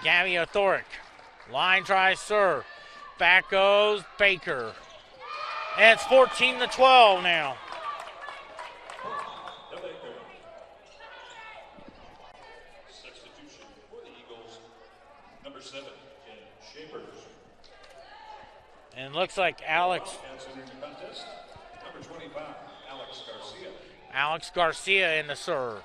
Gabby Othoric. Line tries serve. Back goes Baker. And it's 14-12 now. Substitution for the Eagles, number 7, Ken Chambers. And looks like Alex. Contest, number 25, Alex Garcia. Alex Garcia in the serve.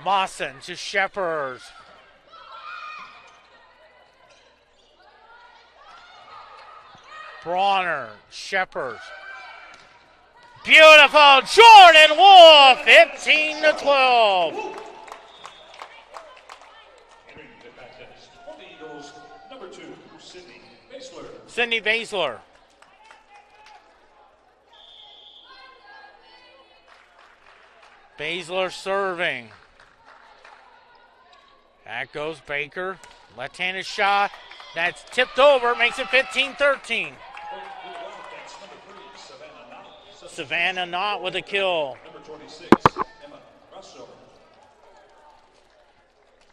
Mawson to Shepard. Bronner, Shepard. Beautiful, Jordan Wolf, 15-12. Entering the contest for the Eagles, number 2, Sydney Basler. Cindy Basler. Basler serving. That goes Baker. Left-handed shot. That's tipped over. Makes it 15-13. Savannah Knott with a kill. Number 26, Emma Russo.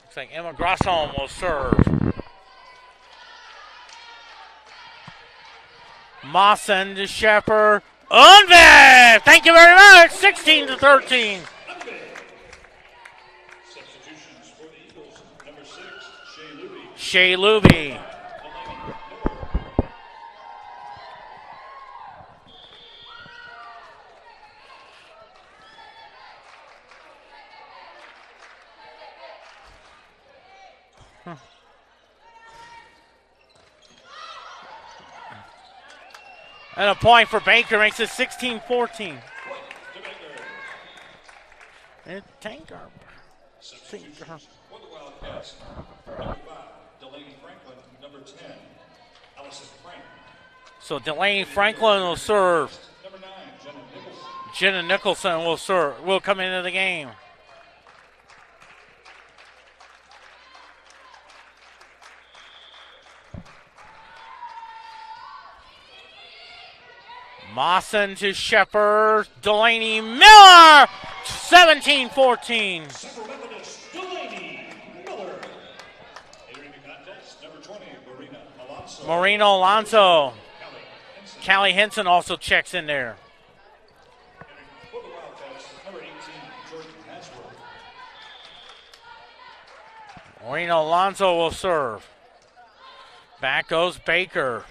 Looks like Emma Grosholm will serve. Mawson to Shepard. Unve! Thank you very much. 16-13. Substitutions for the Eagles, number 6, Shea Luby. Shea Luby. And a point for Baker makes it 16-14. And Tanker. Substitutions for the Wildcats, number 5, Delaney Franklin, number 10, Allison Frank. So Delaney Franklin will serve. Number 9, Jenna Nicholson. Jenna Nicholson will serve. Will come into the game. Mawson to Shepard. Delaney Miller. 17-14. Central Methodist Marino Alonso. Callie Henson also checks in there. For the Wildcats, number 18, Jordan Hansworth. Marino Alonso will serve. Back goes Baker.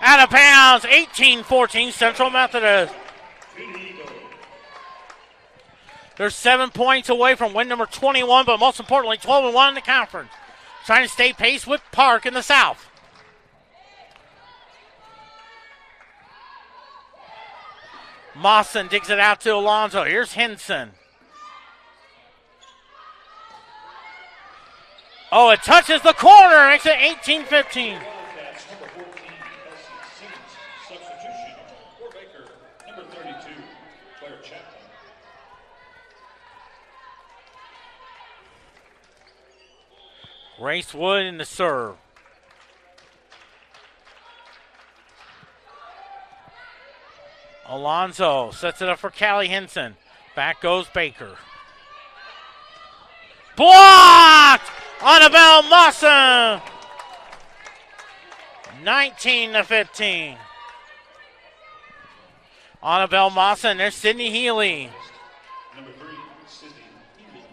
Out of bounds, 18-14, Central Methodist. They're 7 points away from win number 21, but most importantly, 12-1 in the conference. Trying to stay pace with Park in the South. Mawson digs it out to Alonso. Here's Henson. Oh, it touches the corner. Makes it 18-15. Substitution for Baker, number 32, Claire Chapman. Grace Wood in the serve. Alonso sets it up for Callie Henson. Back goes Baker. Blocked! Annabelle Mawson! 19-15. Annabelle Mawson, there's Sydney Healy. Number 3, Sydney Healy.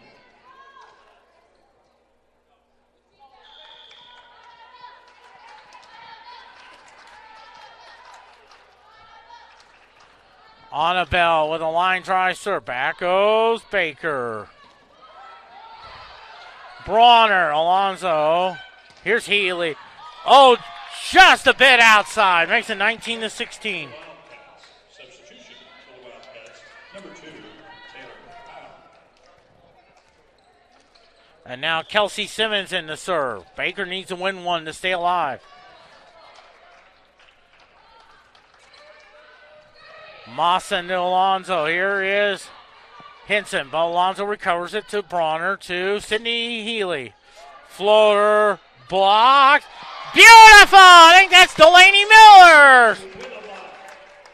Annabelle with a line drive serve. Back goes Baker. Bronner, Alonso. Here's Healy. Oh, just a bit outside. Makes it 19-16. Substitution for the Wildcats, number 2, Taylor Powell. And now Kelsey Simmons in the serve. Baker needs to win one to stay alive. Mawson to Alonso. Here is Henson. But Alonso recovers it to Bronner to Sydney Healy. Floater blocked. Beautiful! I think that's Delaney Miller.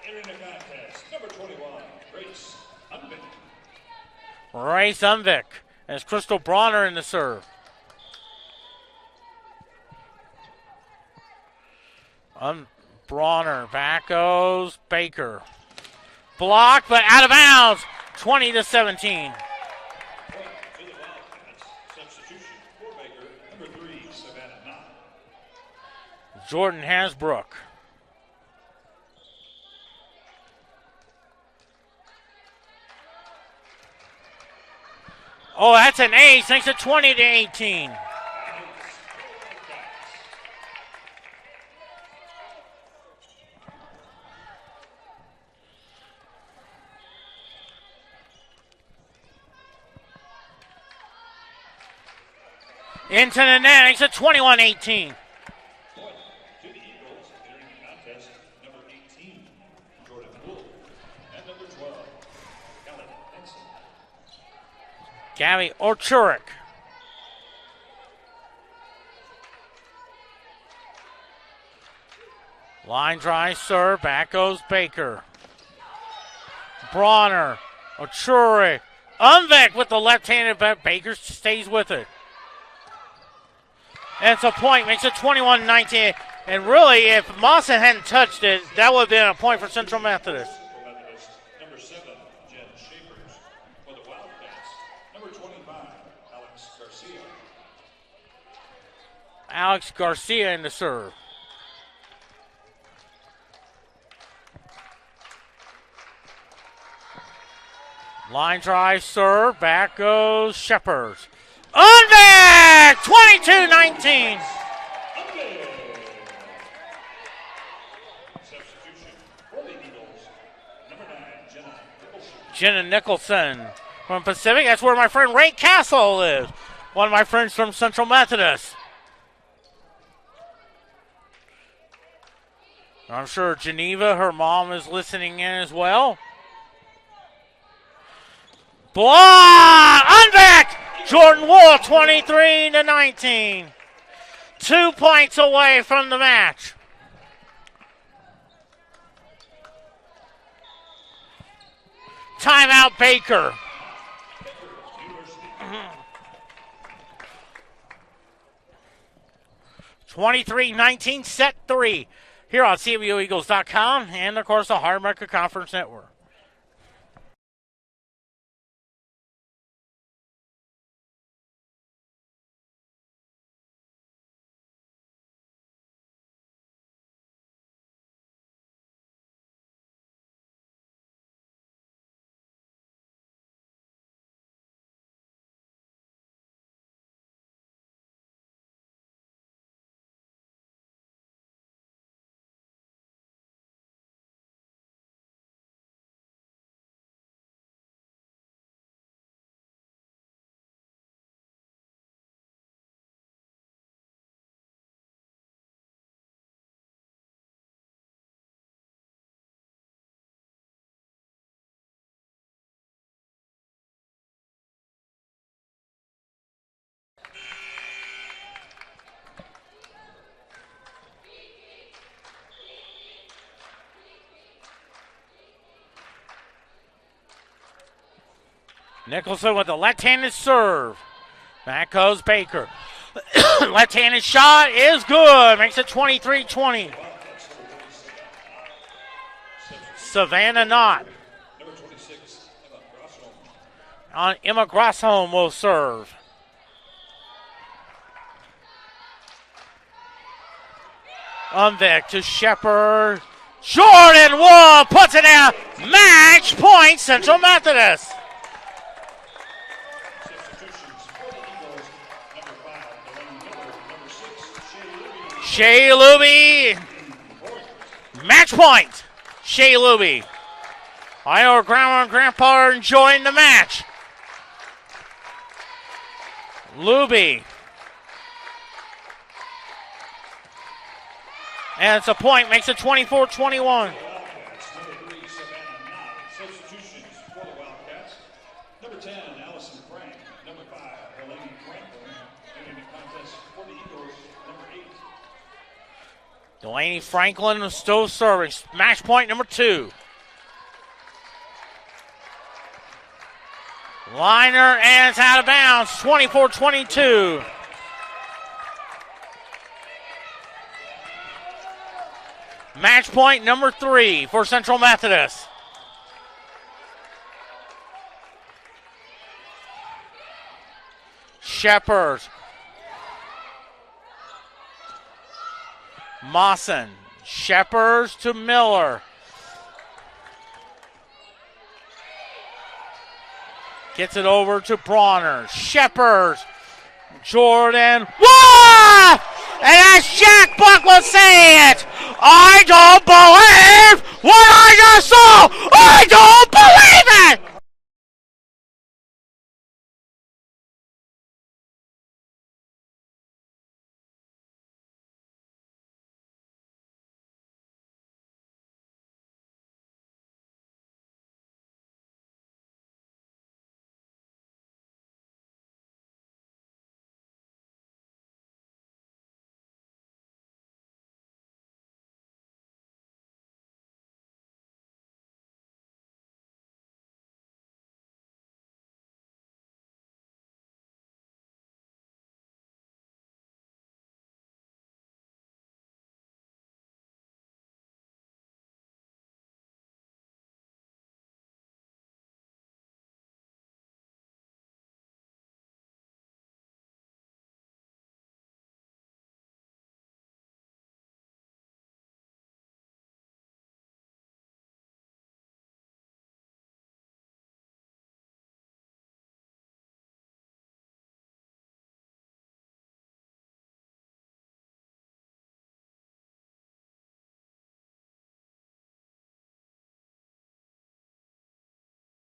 Entering the contest, number 21, Grace Unvik. Race Umvik. And it's Crystal Bronner in the serve. Bronner. Back goes Baker. Blocked, but out of bounds. 20-17. To the Wildcats, substitution for Baker, number 3, Savannah Knott. Jordan Hasbrook. Oh, that's an ace. Makes it 20-18. Into the net. Makes it 21-18. To the Eagles, entering the contest, number 18, Jordan Wood, and number 12, Kelly Henson. Gabby Orchurik. Line drive serve. Back goes Baker. Bronner. Orchurik. Umvik with the left-handed, but Baker stays with it. And it's a point. Makes it 21-19. And really, if Mawson hadn't touched it, that would have been a point for Central Methodist. Methodist, number 7, Jen Shavers. For the Wildcats, number 25, Alex Garcia. Alex Garcia in the serve. Line drive serve. Back goes Shepherds. Unvik! 22-19. Substitution for the Eagles, number 9, Jenna Nicholson. Jenna Nicholson from Pacific. That's where my friend Ray Castle lives. One of my friends from Central Methodist. I'm sure Geneva, her mom, is listening in as well. Block! Unvik! Jordan Wool, 23-19. 2 points away from the match. Timeout, Baker. 23-19, set 3 here on CMUEagles.com and, of course, the Hard America Conference Network. Nicholson with the left-handed serve. Back goes Baker. Left-handed shot is good. Makes it 23-20. Savannah Knott. Emma Grossholm will serve. Umvik to Shepard. Jordan Wolf puts it out. Match point, Central Methodist. Shea Luby. Match point. Shea Luby. I know her grandma and grandpa are enjoying the match. Luby. And it's a point, makes it 24-21. Substitutions for the Wildcats. Number 10, Allison Frank. Number 5, Delaney Franklin. And in the contest for the Eagles, number 8. Delaney Franklin is still serving. Match point number 2. Liner, and it's out of bounds. 24-22. Match point number 3 for Central Methodist. Shepard. Mawson. Shepard to Miller. Gets it over to Bronner. Shepard. Jordan. Whoa! And as Jack Buck will say it, I don't believe what I just saw. I don't believe it.